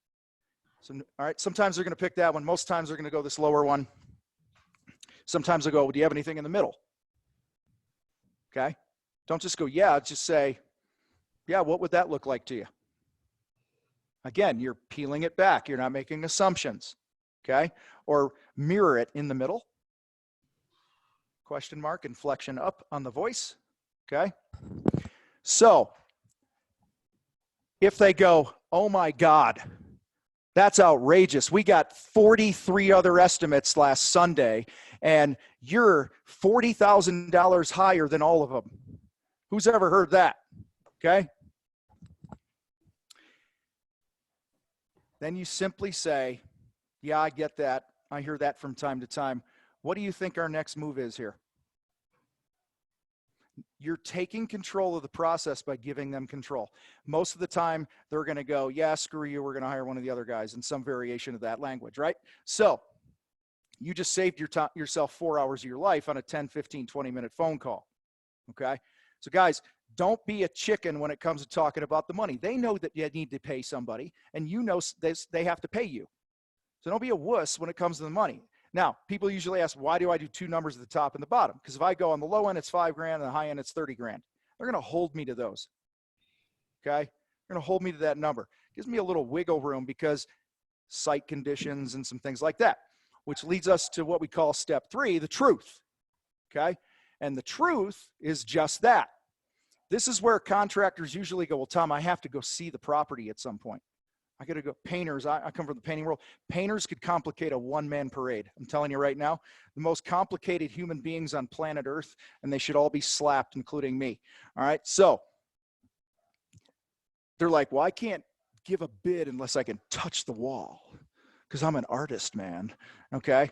So, all right, sometimes they're going to pick that one. Most times they're going to go this lower one. Sometimes they'll go, do you have anything in the middle? Okay, don't just go, yeah, just say, yeah, what would that look like to you? Again, you're peeling it back. You're not making assumptions. Okay, or mirror it in the middle. Question mark, inflection up on the voice. Okay, so if they go, oh my God, that's outrageous. We got 43 other estimates last Sunday, and you're $40,000 higher than all of them. Who's ever heard that? Okay. Then you simply say, yeah, I get that. I hear that from time to time. What do you think our next move is here? You're taking control of the process by giving them control. Most of the time, they're going to go, yeah, screw you. We're going to hire one of the other guys, in some variation of that language, right? So you just saved yourself 4 hours of your life on a 10, 15, 20-minute phone call, okay? So guys, don't be a chicken when it comes to talking about the money. They know that you need to pay somebody, and you know they have to pay you. So don't be a wuss when it comes to the money. Now, people usually ask, why do I do two numbers at the top and the bottom? Because if I go on the low end, it's $5,000, and the high end, it's $30,000. They're going to hold me to those. Okay? They're going to hold me to that number. Gives me a little wiggle room because site conditions and some things like that, which leads us to what we call step 3, the truth. Okay? And the truth is just that. This is where contractors usually go, well, Tom, I have to go see the property at some point. I got to go. Painters, I come from the painting world. Painters could complicate a one-man parade. I'm telling you right now, the most complicated human beings on planet Earth, and they should all be slapped, including me. All right, so they're like, well, I can't give a bid unless I can touch the wall because I'm an artist, man. Okay?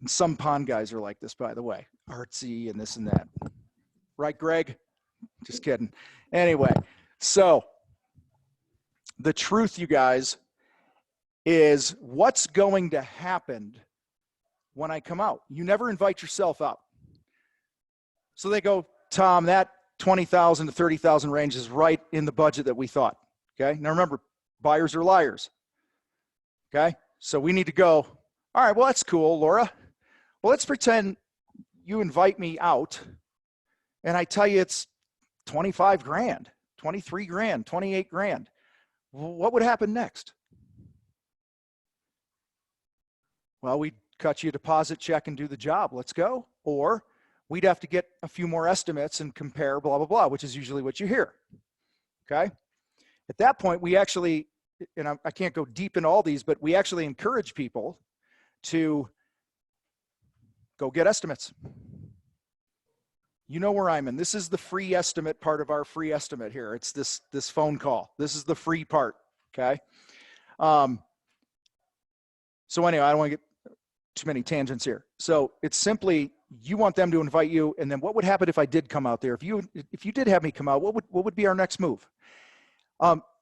And some pond guys are like this, by the way, artsy and this and that. Right, Greg? Just kidding. Anyway, so the truth, you guys, is what's going to happen when I come out. You never invite yourself out. So they go, Tom, that 20,000 to 30,000 range is right in the budget that we thought. Okay. Now remember, buyers are liars. Okay. So we need to go, all right, well, that's cool, Laura. Well, let's pretend you invite me out and I tell you it's 25 grand, 23 grand, 28 grand. What would happen next? Well, we'd cut you a deposit check and do the job. Let's go. Or we'd have to get a few more estimates and compare, blah, blah, blah, which is usually what you hear. Okay. At that point, we actually, and I can't go deep into all these, but we actually encourage people to go get estimates. You know where I'm in. This is the free estimate part of our free estimate here. It's this phone call. This is the free part, okay? So anyway, I don't want to get too many tangents here. So it's simply, you want them to invite you, and then what would happen if I did come out there? If you did have me come out, what would be our next move?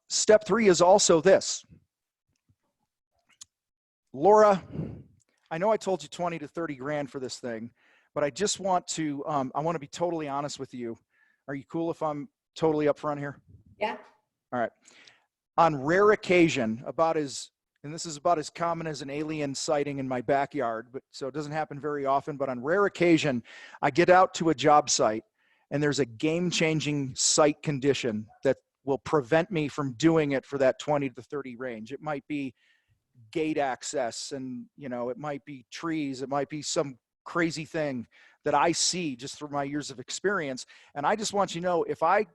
Step 3 is also this. Laura, I know I told you 20 to 30 grand for this thing, but I just want to, I want to be totally honest with you. Are you cool if I'm totally upfront here? Yeah. All right. On rare occasion, and this is about as common as an alien sighting in my backyard, but so it doesn't happen very often, but on rare occasion, I get out to a job site and there's a game-changing site condition that will prevent me from doing it for that 20 to 30 range. It might be gate access, and it might be trees, it might be some crazy thing that I see just through my years of experience. And I just want you to know, if I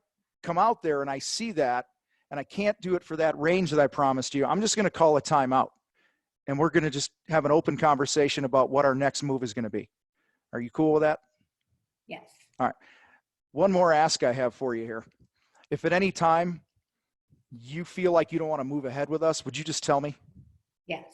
come out there and I see that and I can't do it for that range that I promised you, I'm just going to call a timeout, and we're going to just have an open conversation about what our next move is going to be. Are you cool with that? Yes. All right. One more ask I have for you here. If at any time you feel like you don't want to move ahead with us, would you just tell me? Yes.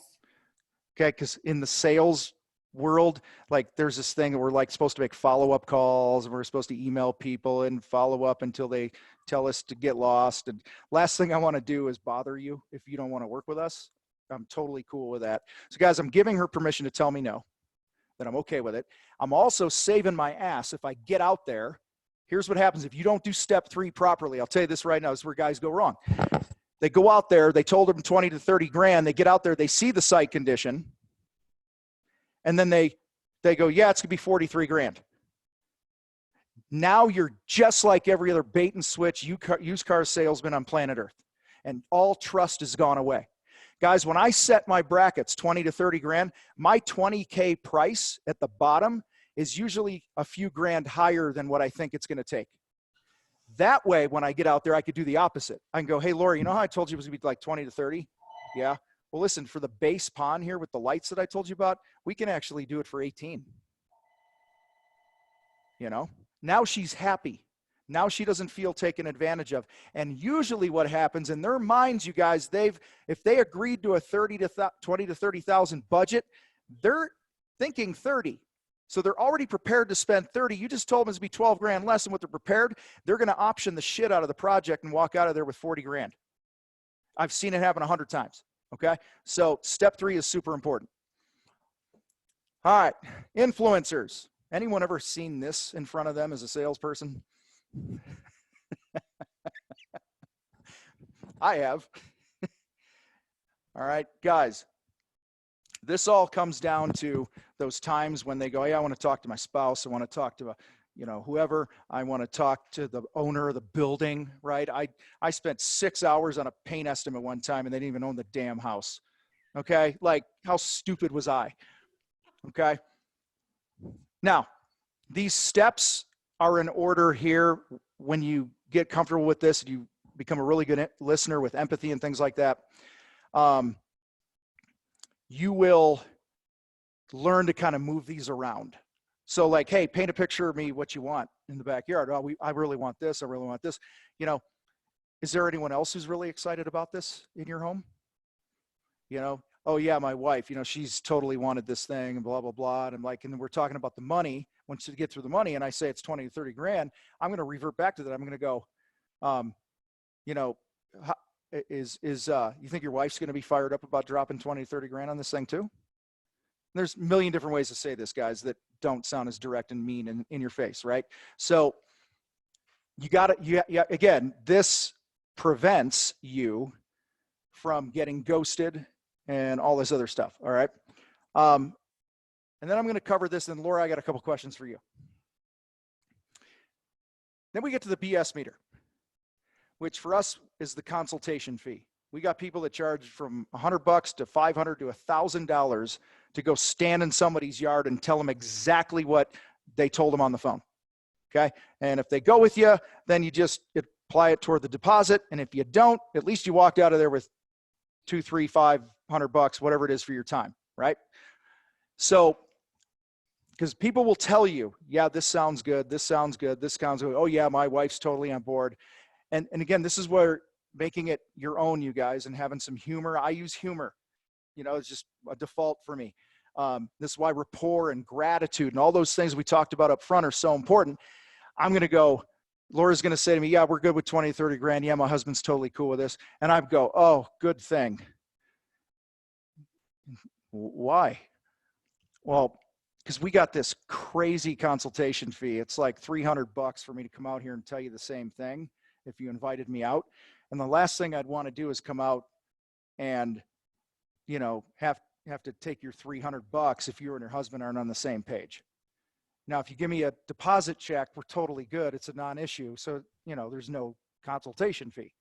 Okay. Because in the sales world, like there's this thing that we're like supposed to make follow-up calls, and we're supposed to email people and follow up until they tell us to get lost. And last thing I want to do is bother you if you don't want to work with us. I'm totally cool with that. So guys, I'm giving her permission to tell me no, that I'm okay with it. I'm also saving my ass if I get out there. Here's what happens if you don't do step 3 properly. I'll tell you this right now. This is where guys go wrong. They go out there, they told them 20 to 30 grand. They get out there, they see the site condition, and then they go, yeah, it's gonna be 43 grand. Now you're just like every other bait and switch used car salesman on planet Earth, and all trust has gone away. Guys, when I set my brackets 20 to 30 grand, my 20K price at the bottom is usually a few grand higher than what I think it's gonna take. That way, when I get out there, I could do the opposite. I can go, hey, Laura, you know how I told you it was gonna be like 20 to 30? Yeah. Well, listen, for the base pond here with the lights that I told you about, we can actually do it for 18. Now she's happy. Now she doesn't feel taken advantage of. And usually what happens in their minds, you guys, if they agreed to a 20 to 30,000 budget, they're thinking 30. So they're already prepared to spend 30. You just told them it's to be 12 grand less than what they're prepared. They're going to option the shit out of the project and walk out of there with 40 grand. I've seen it happen 100 times. Okay. So step 3 is super important. All right. Influencers. Anyone ever seen this in front of them as a salesperson? I have. All right, guys, this all comes down to those times when they go, yeah, I want to talk to my spouse. I want to talk to, whoever. I want to talk to the owner of the building, right? I spent 6 hours on a paint estimate one time and they didn't even own the damn house. Okay. Like, how stupid was I? Okay. Now, these steps are in order here. When you get comfortable with this, you become a really good listener with empathy and things like that. You will learn to kind of move these around. So like, hey, paint a picture of me, what you want in the backyard. Oh, I really want this. I really want this. Is there anyone else who's really excited about this in your home? Oh yeah, my wife, she's totally wanted this thing and blah, blah, blah. And I'm like, and then we're talking about the money. Once you get through the money and I say it's 20 to 30 grand, I'm going to revert back to that. I'm going to go, you think your wife's going to be fired up about dropping 20 to 30 grand on this thing too? There's a million different ways to say this, guys, that don't sound as direct and mean in your face, right? So again, this prevents you from getting ghosted and all this other stuff, all right? And then I'm going to cover this, and Laura, I got a couple questions for you. Then we get to the BS meter, which for us is the consultation fee. We got people that charge from $100 to $500 to $1,000 to go stand in somebody's yard and tell them exactly what they told them on the phone. Okay. And if they go with you, then you just apply it toward the deposit. And if you don't, at least you walked out of there with $200, $300, $500, whatever it is for your time. Right. So, because people will tell you, yeah, this sounds good. This sounds good. This sounds good. Oh yeah, my wife's totally on board. And again, this is where making it your own, you guys, and having some humor. I use humor. It's just a default for me. This is why rapport and gratitude and all those things we talked about up front are so important. I'm going to go, Laura's going to say to me, yeah, we're good with 20, 30 grand. Yeah, my husband's totally cool with this. And I go, oh, good thing. Why? Well, because we got this crazy consultation fee. It's like $300 for me to come out here and tell you the same thing if you invited me out. And the last thing I'd want to do is come out and, have to take your $300 if you and your husband aren't on the same page. Now, if you give me a deposit check, we're totally good. It's a non-issue. So, there's no consultation fee.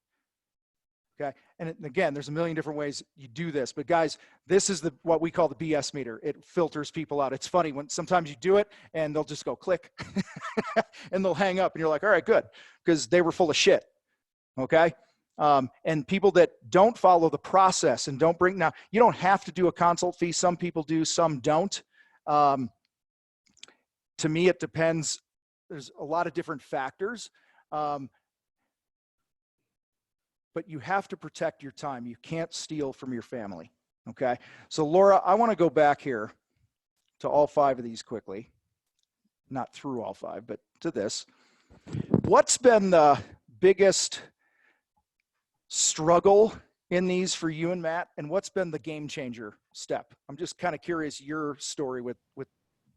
Okay. And again, there's a million different ways you do this, but guys, this is what we call the BS meter. It filters people out. It's funny when sometimes you do it and they'll just go click and they'll hang up and you're like, all right, good. Because they were full of shit. Okay. And people that don't follow the process and don't now, you don't have to do a consult fee. Some people do, some don't. To me, it depends. There's a lot of different factors. But you have to protect your time. You can't steal from your family. Okay. So Laura, I want to go back here to all 5 of these quickly, not through all 5, but to this. What's been the biggest struggle in these for you and Matt, and what's been the game changer step? I'm just kind of curious your story with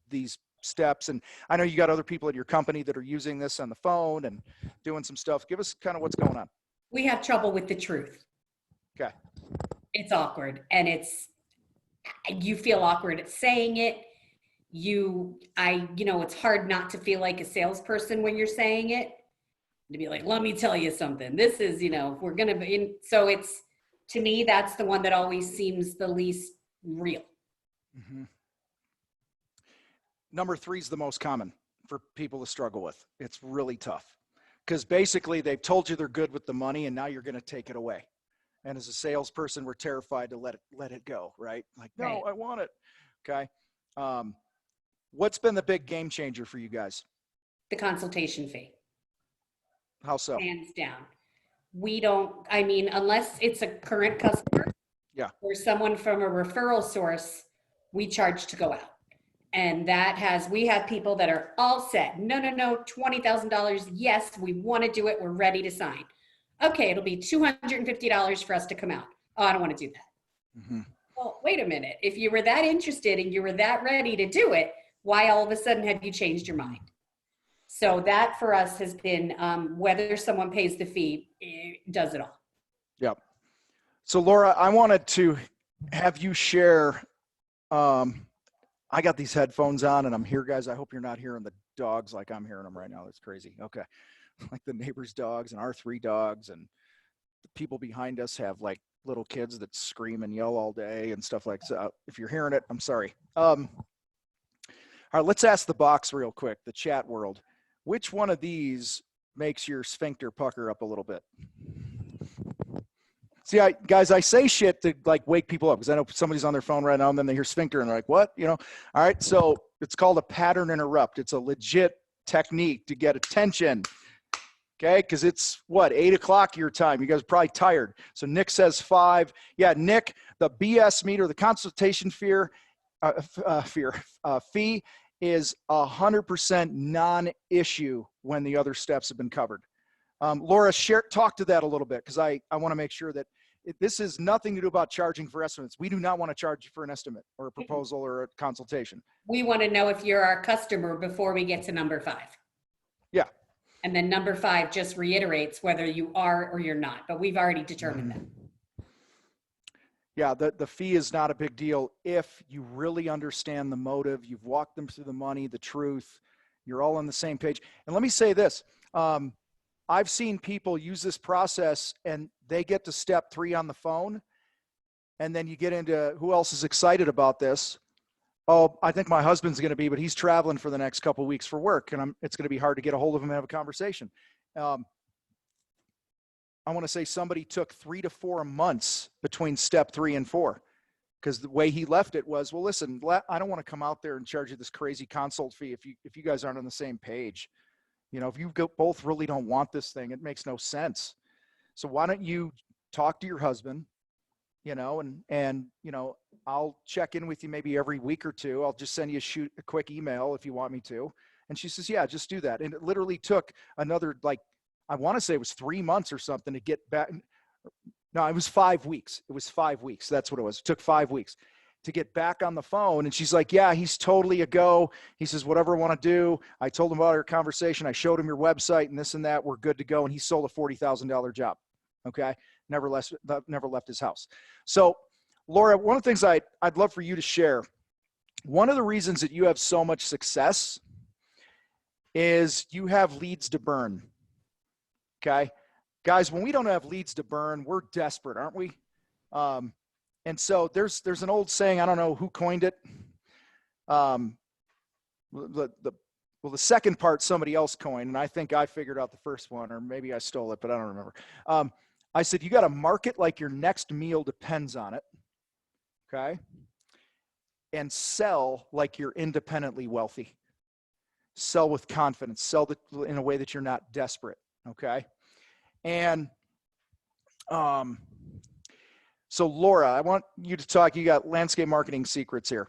these steps. And I know you got other people at your company that are using this on the phone and doing some stuff. Give us kind of what's going on. We have trouble with the truth. Okay. It's awkward, and you feel awkward at saying it. It's hard not to feel like a salesperson when you're saying it, to be like, let me tell you something. This is, we're going to be in. So to me, that's the one that always seems the least real. Mm-hmm. Number 3 is the most common for people to struggle with. It's really tough because basically they've told you they're good with the money and now you're going to take it away. And as a salesperson, we're terrified to let it go, right? Like, no, right. I want it. Okay. What's been the big game changer for you guys? The consultation fee. How so? Hands down. Unless it's a current customer, yeah, or someone from a referral source, we charge to go out. And we have people that are all set. No, $20,000. Yes, we want to do it. We're ready to sign. Okay, it'll be $250 for us to come out. Oh, I don't want to do that. Mm-hmm. Well, wait a minute. If you were that interested and you were that ready to do it, why all of a sudden have you changed your mind? So that for us has been, whether someone pays the fee, it does it all. Yep. So Laura, I wanted to have you share, I got these headphones on and I'm here, guys. I hope you're not hearing the dogs like I'm hearing them right now. That's crazy. Okay. Like the neighbors' dogs and our 3 dogs, and the people behind us have like little kids that scream and yell all day and stuff like that. So if you're hearing it, I'm sorry. All right, let's ask the box real quick, the chat world. Which one of these makes your sphincter pucker up a little bit? See, guys, I say shit to like wake people up because I know somebody's on their phone right now and then they hear sphincter and they're like, what? You know? All right, so it's called a pattern interrupt. It's a legit technique to get attention. Okay, because it's what, 8 o'clock your time. You guys are probably tired. So Nick says 5. Yeah, Nick, the BS meter, the consultation fee is 100% non-issue when the other steps have been covered. Laura, talk to that a little bit, because I want to make sure that this is nothing to do about charging for estimates. We do not want to charge you for an estimate or a proposal or a consultation. We want to know if you're our customer before we get to number 5. Yeah. And then number 5 just reiterates whether you are or you're not, but we've already determined that. Yeah, the fee is not a big deal if you really understand the motive, you've walked them through the money, the truth, you're all on the same page. And let me say this, I've seen people use this process and they get to step 3 on the phone, and then you get into who else is excited about this. Oh, I think my husband's going to be, but he's traveling for the next couple of weeks for work, and it's going to be hard to get a hold of him and have a conversation. I want to say somebody took 3 to 4 months between step 3 and 4, because the way he left it was, well, listen, I don't want to come out there and charge you this crazy consult fee if you guys aren't on the same page. You know, if you both really don't want this thing, it makes no sense. So why don't you talk to your husband, you know, and you know, I'll check in with you maybe every week or 2. I'll just send you a quick email if you want me to. And she says, yeah, just do that. And it literally took another, like, I want to say it was 3 months or something to get back. No, it was 5 weeks. It was 5 weeks. That's what it was. It took 5 weeks to get back on the phone. And she's like, yeah, he's totally a go. He says, whatever I want to do. I told him about our conversation. I showed him your website and this and that. We're good to go. And he sold a $40,000 job. Okay. Never left his house. So Laura, one of the things I'd love for you to share, one of the reasons that you have so much success is you have leads to burn. Okay. Guys, when we don't have leads to burn, we're desperate, aren't we? And so there's an old saying, I don't know who coined it. The second part somebody else coined, and I think I figured out the first one, or maybe I stole it, but I don't remember. I said, you got to market like your next meal depends on it. Okay. And sell like you're independently wealthy. Sell with confidence, sell in a way that you're not desperate. Okay. And, so Laura, I want you to talk, you got landscape marketing secrets here,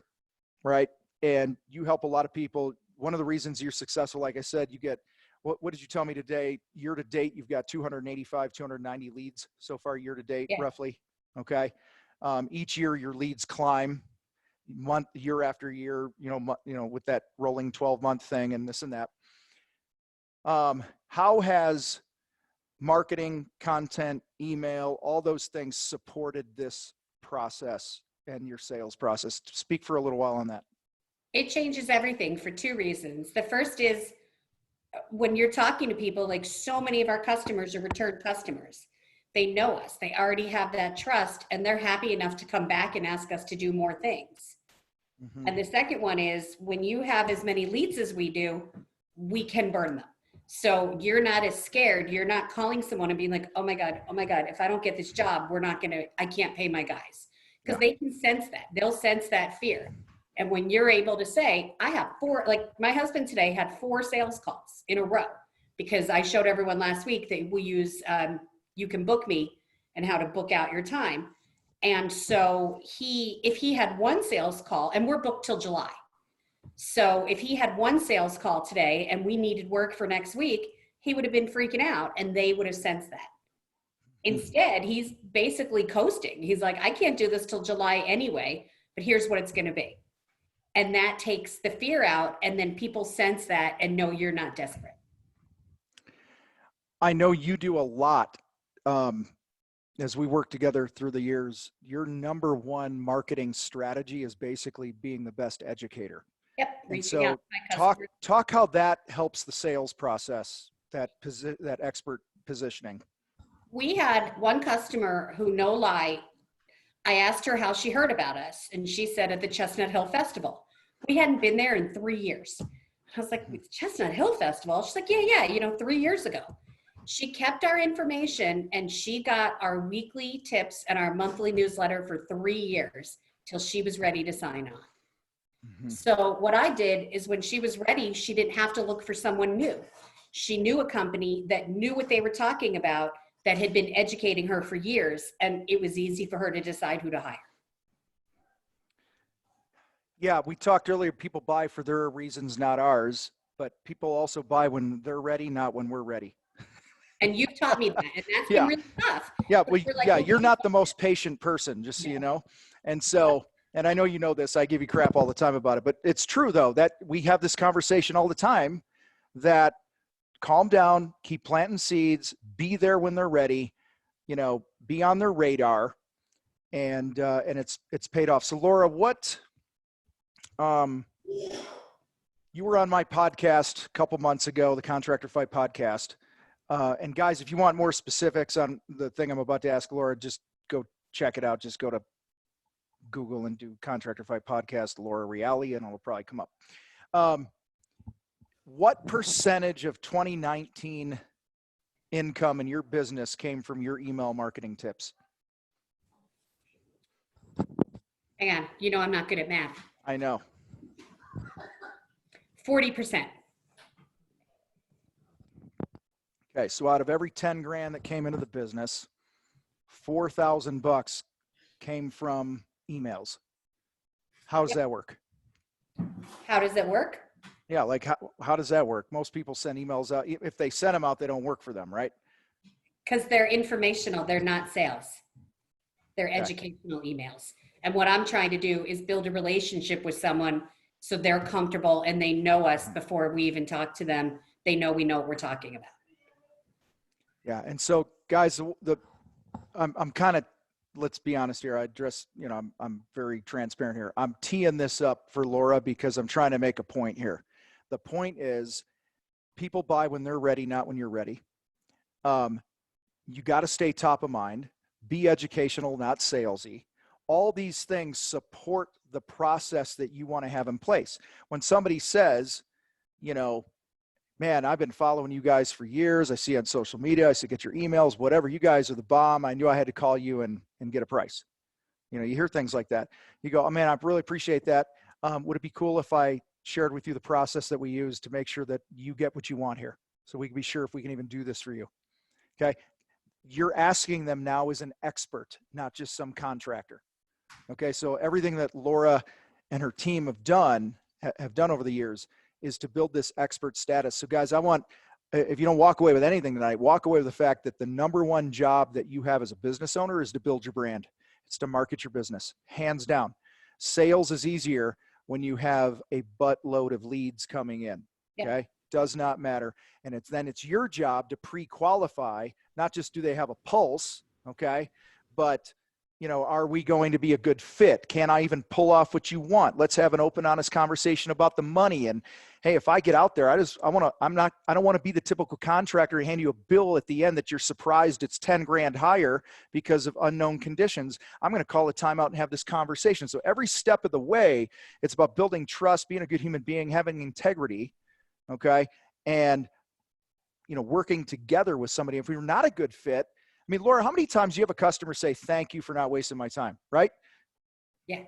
right? And you help a lot of people. One of the reasons you're successful, like I said, you get, what did you tell me today? Year to date, you've got 285, 290 leads so far year to date, roughly. Okay. Each year your leads climb year after year, you know, with that rolling 12-month thing and this and that. How has marketing, content, email, all those things supported this process and your sales process? Speak for a little while on that. It changes everything for 2 reasons. The first is when you're talking to people, like so many of our customers are return customers. They know us, they already have that trust, and they're happy enough to come back and ask us to do more things. Mm-hmm. And the second one is when you have as many leads as we do, we can burn them. So you're not as scared. You're not calling someone and being like, oh my God, if I don't get this job, I can't pay my guys. Because they can sense that. They'll sense that fear. And when you're able to say, I have 4, like my husband today had 4 sales calls in a row, because I showed everyone last week that we use, You Can Book Me and how to book out your time. And so if he had 1 sales call, and we're booked till July. So if he had 1 sales call today and we needed work for next week, he would have been freaking out and they would have sensed that. Instead, he's basically coasting. He's like, I can't do this till July anyway, but here's what it's going to be. And that takes the fear out. And then people sense that and know you're not desperate. I know you do a lot. As we work together through the years, your number one marketing strategy is basically being the best educator. Yep. And Reaching out so to my customers. talk how that helps the sales process, that expert positioning. We had one customer who, no lie, I asked her how she heard about us, and she said at the Chestnut Hill Festival. We hadn't been there in 3 years. I was like, it's Chestnut Hill Festival? She's like, yeah, 3 years ago. She kept our information, and she got our weekly tips and our monthly newsletter for 3 years till she was ready to sign on. Mm-hmm. So what I did is when she was ready, she didn't have to look for someone new. She knew a company that knew what they were talking about, that had been educating her for years, and it was easy for her to decide who to hire. Yeah, we talked earlier, people buy for their reasons, not ours, but people also buy when they're ready, not when we're ready. And you've taught me that, and that's Yeah. been really tough. Yeah, Like, you're not the most patient person, just so you know. And so, and I know you know this, I give you crap all the time about it, but it's true though, that we have this conversation all the time, that calm down, keep planting seeds, be there when they're ready, be on their radar, and it's paid off. So Laura, what, you were on my podcast a couple months ago, the Contractor Fight podcast. And guys, if you want more specifics on the thing I'm about to ask Laura, just go check it out. Just go to Google and do Contractor Fight podcast, Laura Reale, and it'll probably come up. What percentage of 2019 income in your business came from your email marketing tips? hang on, I'm not good at math. I know. 40%. Okay, so out of every 10 grand that came into the business, $4,000 came from emails. How does that work? How does it work? Yeah, like how does that work? Most people send emails out. If they send them out, they don't work for them, right? Because they're informational, they're not sales. They're educational emails. And what I'm trying to do is build a relationship with someone so they're comfortable and they know us before we even talk to them. They know we know what we're talking about. Yeah, and so guys, I'm kind of, let's be honest here. I address, I'm very transparent here. I'm teeing this up for Laura because I'm trying to make a point here. The point is, people buy when they're ready, not when you're ready. You got to stay top of mind. Be educational, not salesy. All these things support the process that you want to have in place. When somebody says, man, I've been following you guys for years. I see on social media, I see get your emails, whatever. You guys are the bomb. I knew I had to call you and get a price. You hear things like that. You go, oh man, I really appreciate that. Would it be cool if I shared with you the process that we use to make sure that you get what you want here? So we can be sure if we can even do this for you. Okay. You're asking them now as an expert, not just some contractor. Okay. So everything that Laura and her team have done over the years is to build this expert status. So guys, I want, if you don't walk away with anything tonight, walk away with the fact that the number one job that you have as a business owner is to build your brand. It's to market your business, hands down. Sales is easier when you have a buttload of leads coming in, okay? Does not matter. And it's your job to pre-qualify, not just do they have a pulse, okay? But are we going to be a good fit? Can I even pull off what you want? Let's have an open, honest conversation about the money. And hey, if I get out there, I don't want to be the typical contractor and hand you a bill at the end that you're surprised it's 10 grand higher because of unknown conditions. I'm going to call a timeout and have this conversation. So every step of the way, it's about building trust, being a good human being, having integrity. Okay. And, working together with somebody. If we're not a good fit, I mean, Laura, how many times do you have a customer say, thank you for not wasting my time, right? Yeah.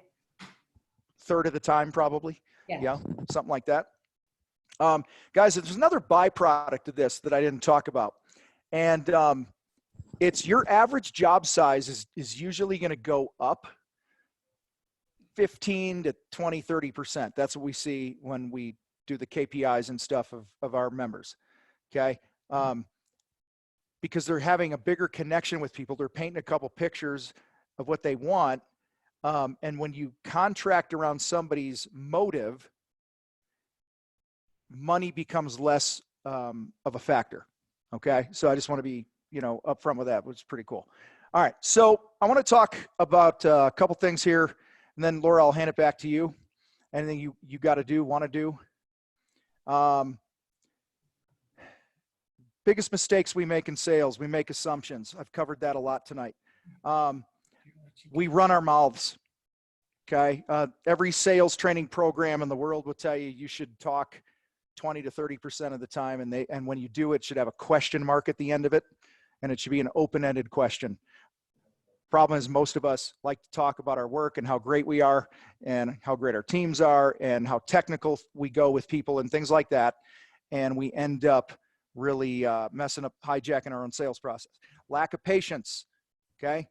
Third of the time, probably. Yeah. Something like that. Guys, there's another byproduct of this that I didn't talk about. And it's your average job size is usually going to go up 15 to 20, 30%. That's what we see when we do the KPIs and stuff of our members. Okay. Because they're having a bigger connection with people. They're painting a couple pictures of what they want. And when you contract around somebody's motive, money becomes less of a factor. Okay. So I just want to be, upfront with that, which is pretty cool. All right. So I want to talk about a couple things here, and then Laura, I'll hand it back to you. Anything you got to do, want to do. Biggest mistakes we make in sales, we make assumptions. I've covered that a lot tonight. We run our mouths. Okay. Every sales training program in the world will tell you you should talk 20 to 30% of the time. And when you do, it should have a question mark at the end of it. And it should be an open-ended question. Problem is, most of us like to talk about our work and how great we are and how great our teams are and how technical we go with people and things like that. And we end up really messing up, hijacking our own sales process. Lack of patience. Okay.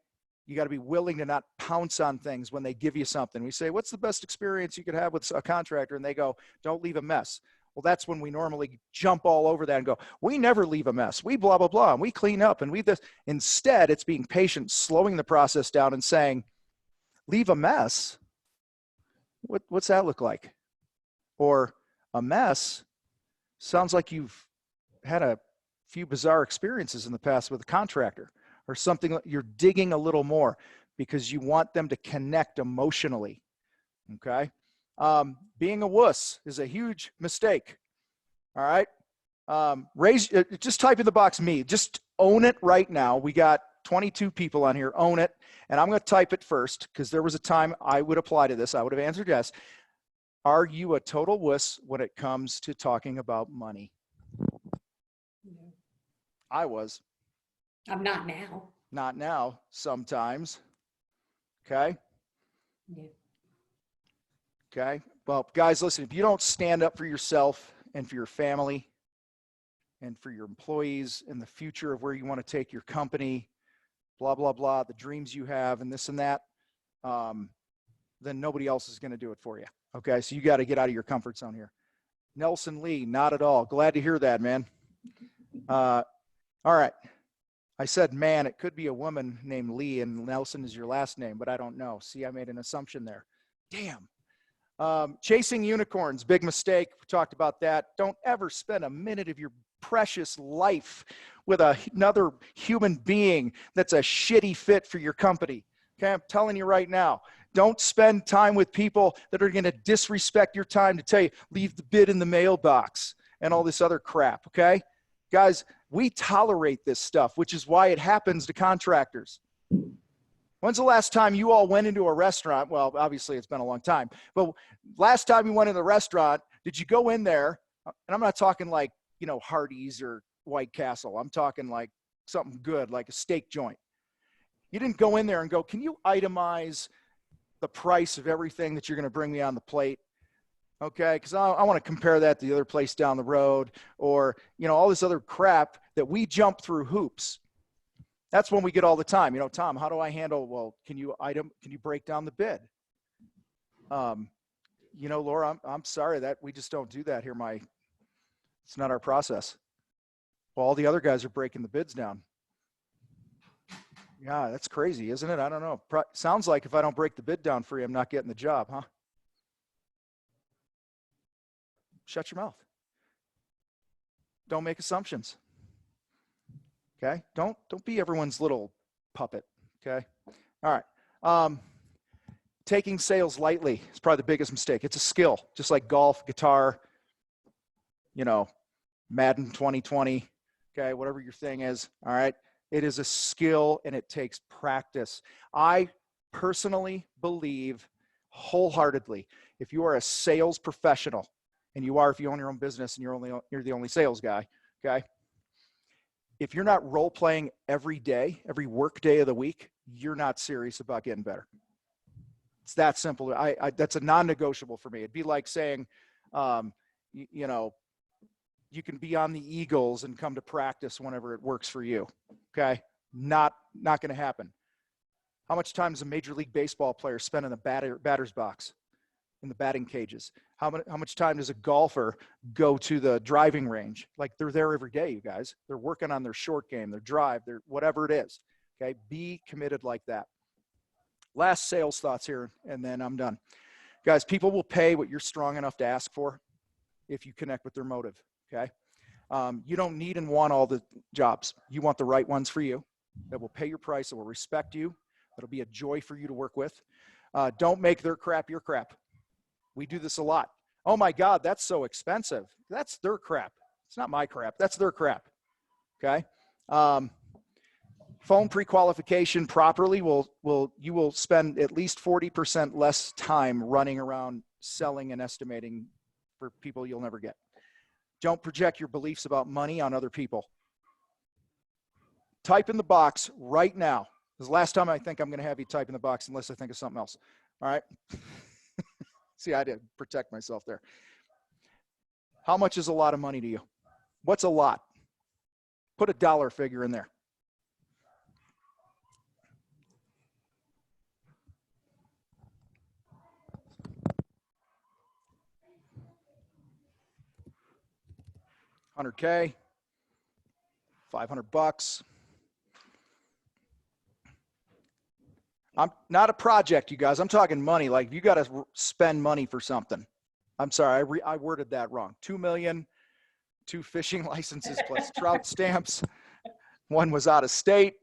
You got to be willing to not pounce on things when they give you something. We say, what's the best experience you could have with a contractor? And they go, don't leave a mess. Well, that's when we normally jump all over that and go, we never leave a mess. We blah, blah, blah. And we clean up and we this. Instead, it's being patient, slowing the process down and saying, leave a mess. What's that look like? Or a mess sounds like you've had a few bizarre experiences in the past with a contractor or something. You're digging a little more because you want them to connect emotionally. Okay. Being a wuss is a huge mistake. All right. Just type in the box me. Just own it right now. We got 22 people on here. Own it. And I'm going to type it first because there was a time I would apply to this. I would have answered yes. Are you a total wuss when it comes to talking about money? I was. I'm not now. Not now. Sometimes. Okay. Yeah. Okay. Well, guys, listen, if you don't stand up for yourself and for your family and for your employees and the future of where you want to take your company, blah, blah, blah, the dreams you have and this and that, then nobody else is going to do it for you. Okay. So you got to get out of your comfort zone here. Nelson Lee, not at all. Glad to hear that, man. All right. I said, man, it could be a woman named Lee and Nelson is your last name, but I don't know. See, I made an assumption there. Damn. Chasing unicorns, big mistake. We talked about that. Don't ever spend a minute of your precious life with another human being that's a shitty fit for your company. Okay, I'm telling you right now, don't spend time with people that are going to disrespect your time to tell you, leave the bid in the mailbox and all this other crap, okay? Guys, we tolerate this stuff, which is why it happens to contractors. When's the last time you all went into a restaurant? Well, obviously it's been a long time, but last time you went in the restaurant, did you go in there? And I'm not talking like, Hardee's or White Castle. I'm talking like something good, like a steak joint. You didn't go in there and go, can you itemize the price of everything that you're going to bring me on the plate? Okay. Cause I want to compare that to the other place down the road or, all this other crap that we jump through hoops. That's when we get all the time, Tom, how do I handle, well, can you break down the bid? Laura, I'm sorry that we just don't do that here. It's not our process. Well, all the other guys are breaking the bids down. Yeah, that's crazy, isn't it? I don't know. Sounds like if I don't break the bid down for you, I'm not getting the job, huh? Shut your mouth. Don't make assumptions. Okay. Don't be everyone's little puppet. Okay. All right. Taking sales lightly is probably the biggest mistake. It's a skill, just like golf, guitar, Madden 2020. Okay. Whatever your thing is. All right. It is a skill and it takes practice. I personally believe wholeheartedly, if you are a sales professional, and you are if you own your own business and you're the only sales guy, okay? If you're not role playing every day, every work day of the week, you're not serious about getting better. It's that simple. That's a non-negotiable for me. It'd be like saying, you can be on the Eagles and come to practice whenever it works for you. Okay, not going to happen. How much time does a Major League Baseball player spend in the batter's box, in the batting cages? How much time does a golfer go to the driving range? Like they're there every day, you guys. They're working on their short game, their drive, their whatever it is. Okay, be committed like that. Last sales thoughts here, and then I'm done. Guys, people will pay what you're strong enough to ask for if you connect with their motive, okay? You don't need and want all the jobs. You want the right ones for you that will pay your price, that will respect you, that'll be a joy for you to work with. Don't make their crap your crap. We do this a lot. Oh my God, that's so expensive. That's their crap. It's not my crap. That's their crap, okay? Phone pre-qualification properly you will spend at least 40% less time running around selling and estimating for people you'll never get. Don't project your beliefs about money on other people. Type in the box right now. This is the last time I think I'm going to have you type in the box unless I think of something else. All right. See, I did protect myself there. How much is a lot of money to you? What's a lot? Put a dollar figure in there. $100K, $500. I'm not a project, you guys. I'm talking money. Like you got to spend money for something. I'm sorry, I worded that wrong. 2 million, 2 fishing licenses plus trout stamps. One was out of state.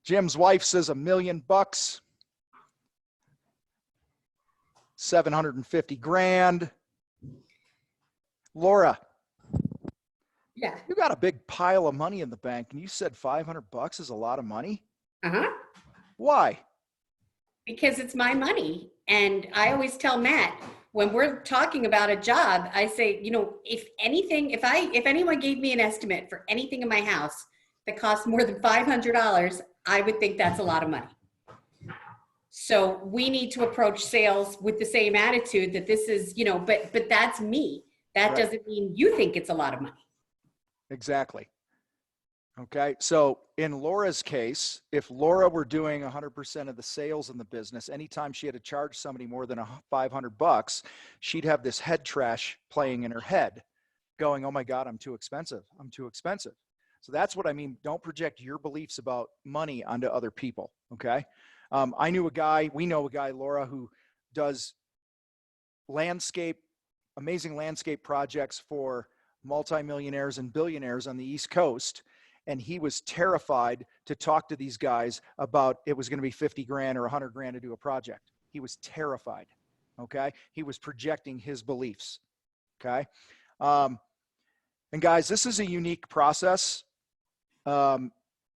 Jim's wife says $1 million. 750 grand. Laura. Yeah. You got a big pile of money in the bank and you said $500 is a lot of money? Uh-huh. Why? Because it's my money. And I always tell Matt, when we're talking about a job, I say, you know, if anything, if anyone gave me an estimate for anything in my house that costs more than $500, I would think that's a lot of money. So we need to approach sales with the same attitude that this is, you know, but that's me. That Right. doesn't mean you think it's a lot of money. Exactly. Okay. So in Laura's case, if Laura were doing 100% of the sales in the business, anytime she had to charge somebody more than $500, she'd have this head trash playing in her head going, oh my God, I'm too expensive. I'm too expensive. So that's what I mean. Don't project your beliefs about money onto other people. Okay. We know a guy, Laura, who does amazing landscape projects for multimillionaires and billionaires on the East Coast. And he was terrified to talk to these guys about it was going to be 50 grand or 100 grand to do a project. He was terrified. Okay. He was projecting his beliefs. Okay. And guys, this is a unique process. And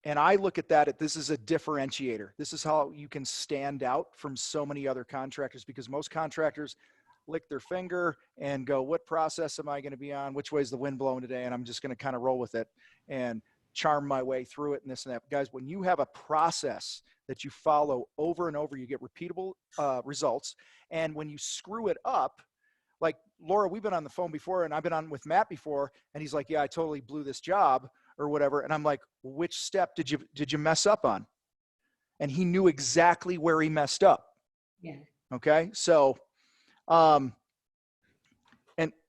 I look at this is a differentiator. This is how you can stand out from so many other contractors, because most contractors lick their finger and go, what process am I going to be on? Which way is the wind blowing today? And I'm just going to kind of roll with it and charm my way through it and this and that. Guys, when you have a process that you follow over and over, you get repeatable results. And when you screw it up, like Laura, we've been on the phone before and I've been on with Matt before, and he's like, yeah, I totally blew this job or whatever. And I'm like, which step did you mess up on? And he knew exactly where he messed up. Yeah. Okay. So, and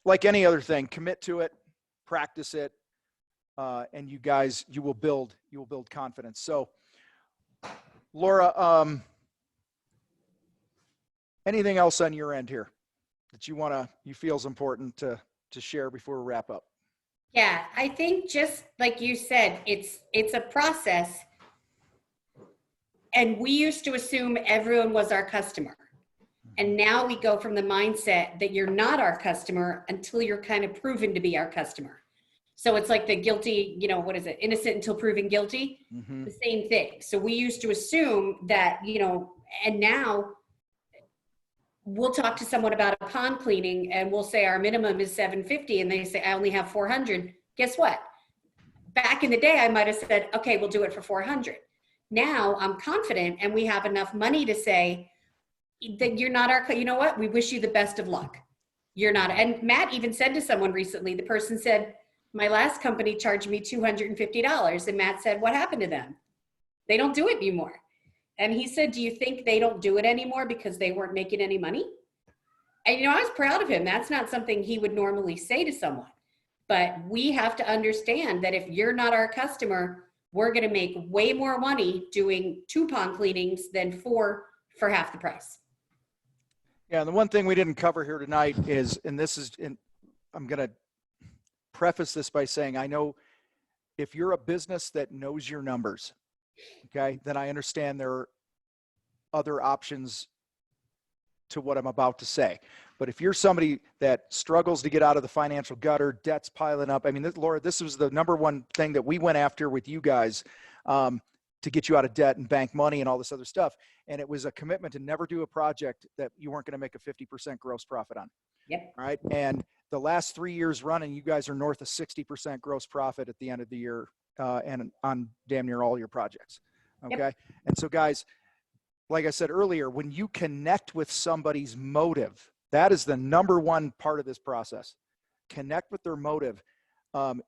like any other thing, commit to it, practice it, and you will build confidence. So, Laura, anything else on your end here that you feel is important to share before we wrap up? Yeah, I think just like you said, it's a process. And we used to assume everyone was our customer. And now we go from the mindset that you're not our customer until you're kind of proven to be our customer. So it's like the guilty, you know, what is it? Innocent until proven guilty. Mm-hmm. The same thing. So we used to assume that, you know, and now we'll talk to someone about a pond cleaning and we'll say our minimum is $750 and they say, I only have $400. Guess what? Back in the day, I might've said, okay, we'll do it for $400. Now I'm confident and we have enough money to say that you're not our, you know what? We wish you the best of luck. You're not. And Matt even said to someone recently, the person said, my last company charged me $250. And Matt said, what happened to them? They don't do it anymore. And he said, do you think they don't do it anymore because they weren't making any money? And, you know, I was proud of him. That's not something he would normally say to someone. But we have to understand that if you're not our customer, we're going to make way more money doing 2 pond cleanings than 4 for half the price. Yeah, and the one thing we didn't cover here tonight is, and this is, and I'm going to preface this by saying, I know if you're a business that knows your numbers, okay, then I understand there are other options to what I'm about to say. But if you're somebody that struggles to get out of the financial gutter, debt's piling up. I mean, Laura, this was the number one thing that we went after with you guys, to get you out of debt and bank money and all this other stuff. And it was a commitment to never do a project that you weren't going to make a 50% gross profit on. Yep. All right. And the last 3 years running, you guys are north of 60% gross profit at the end of the year, and on damn near all your projects. Okay. Yep. And so guys, like I said earlier, when you connect with somebody's motive, that is the number one part of this process. Connect with their motive.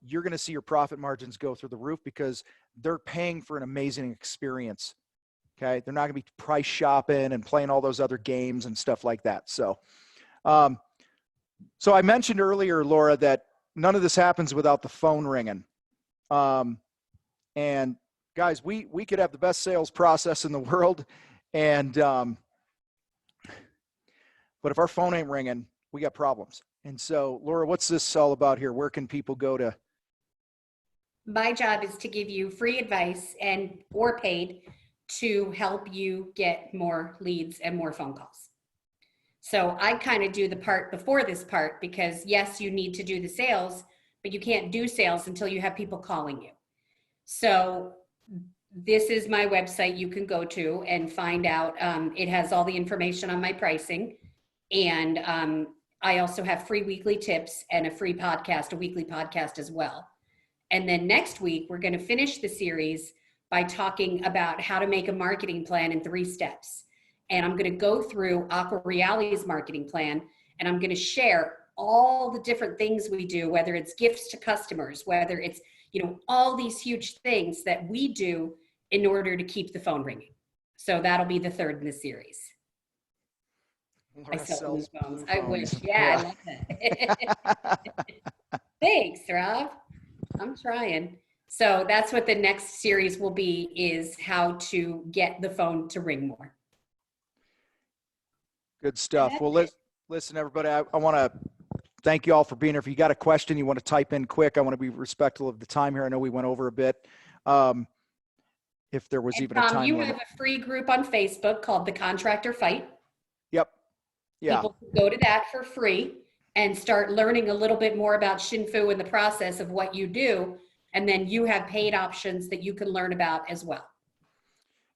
You're going to see your profit margins go through the roof because they're paying for an amazing experience. Okay. They're not going to be price shopping and playing all those other games and stuff like that. So, so I mentioned earlier, Laura, that none of this happens without the phone ringing. And guys, we could have the best sales process in the world. And, but if our phone ain't ringing, we got problems. And so, Laura, what's this all about here? Where can people go to? My job is to give you free advice and or paid to help you get more leads and more phone calls. So I kind of do the part before this part because yes, you need to do the sales, but you can't do sales until you have people calling you. So this is my website you can go to and find out. It has all the information on my pricing. And I also have free weekly tips and a free podcast, a weekly podcast as well. And then next week, we're going to finish the series by talking about how to make a marketing plan in 3 steps. And I'm going to go through Aqua Reality's marketing plan, and I'm going to share all the different things we do, whether it's gifts to customers, whether it's, you know, all these huge things that we do in order to keep the phone ringing. So that'll be the 3rd in the series. Laura I sell blue sells phones. blue I phones. wish. Yeah, I love that. Thanks, Rob. I'm trying. So that's what the next series will be, is how to get the phone to ring more. Good stuff. Well, listen, everybody, I want to thank you all for being here. If you got a question you want to type in quick, I want to be respectful of the time here. I know we went over a bit. If there was And even a Tom, time you limit. have a free group on Facebook called the Contractor Fight. Yep. Yeah. People can go to that for free and start learning a little bit more about Shinfu and the process of what you do. And then you have paid options that you can learn about as well.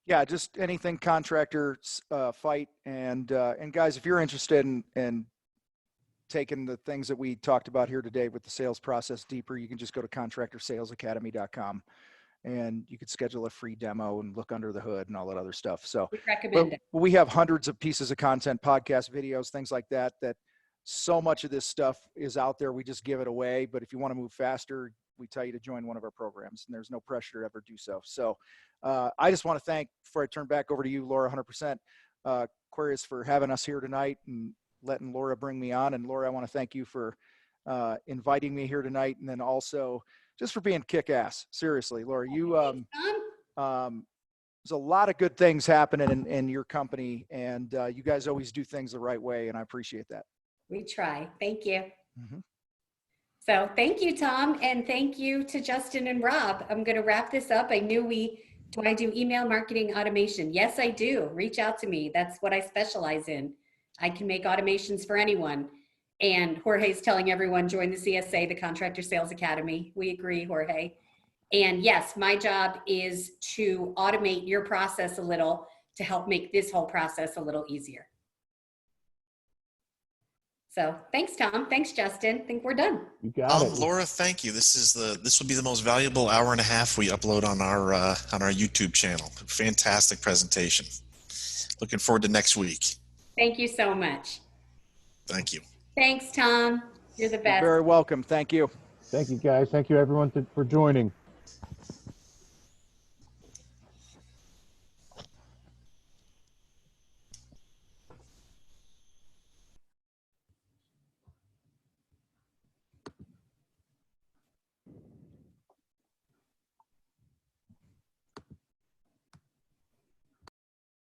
Yeah, just anything Contractor Fight. And guys, if you're interested in taking the things that we talked about here today with the sales process deeper, you can just go to contractorsalesacademy.com and you could schedule a free demo and look under the hood and all that other stuff. So We recommend it. we have hundreds of pieces of content, podcast videos, things like that, that so much of this stuff is out there. We just give it away. But if you want to move faster, we tell you to join one of our programs, and there's no pressure to ever do so. So I just want to thank, before I turn back over to you, Laura, 100%, Aquarius, for having us here tonight and letting Laura bring me on. And Laura, I want to thank you for inviting me here tonight. And then also just for being kick-ass. Seriously, Laura, you, there's a lot of good things happening in your company, and you guys always do things the right way. And I appreciate that. We try. Thank you. Mm-hmm. So thank you, Tom. And thank you to Justin and Rob. I'm going to wrap this up. I knew do I do email marketing automation? Yes, I do. Reach out to me. That's what I specialize in. I can make automations for anyone. And Jorge's telling everyone, join the CSA, the Contractor Sales Academy. We agree, Jorge. And yes, my job is to automate your process a little to help make this whole process a little easier. So thanks, Tom. Thanks, Justin. I think we're done. You got it. Laura, thank you. This will be the most valuable hour and a half we upload on our YouTube channel. Fantastic presentation. Looking forward to next week. Thank you so much. Thank you. Thanks, Tom. You're the best. You're very welcome. Thank you. Thank you, guys. Thank you, everyone, for joining.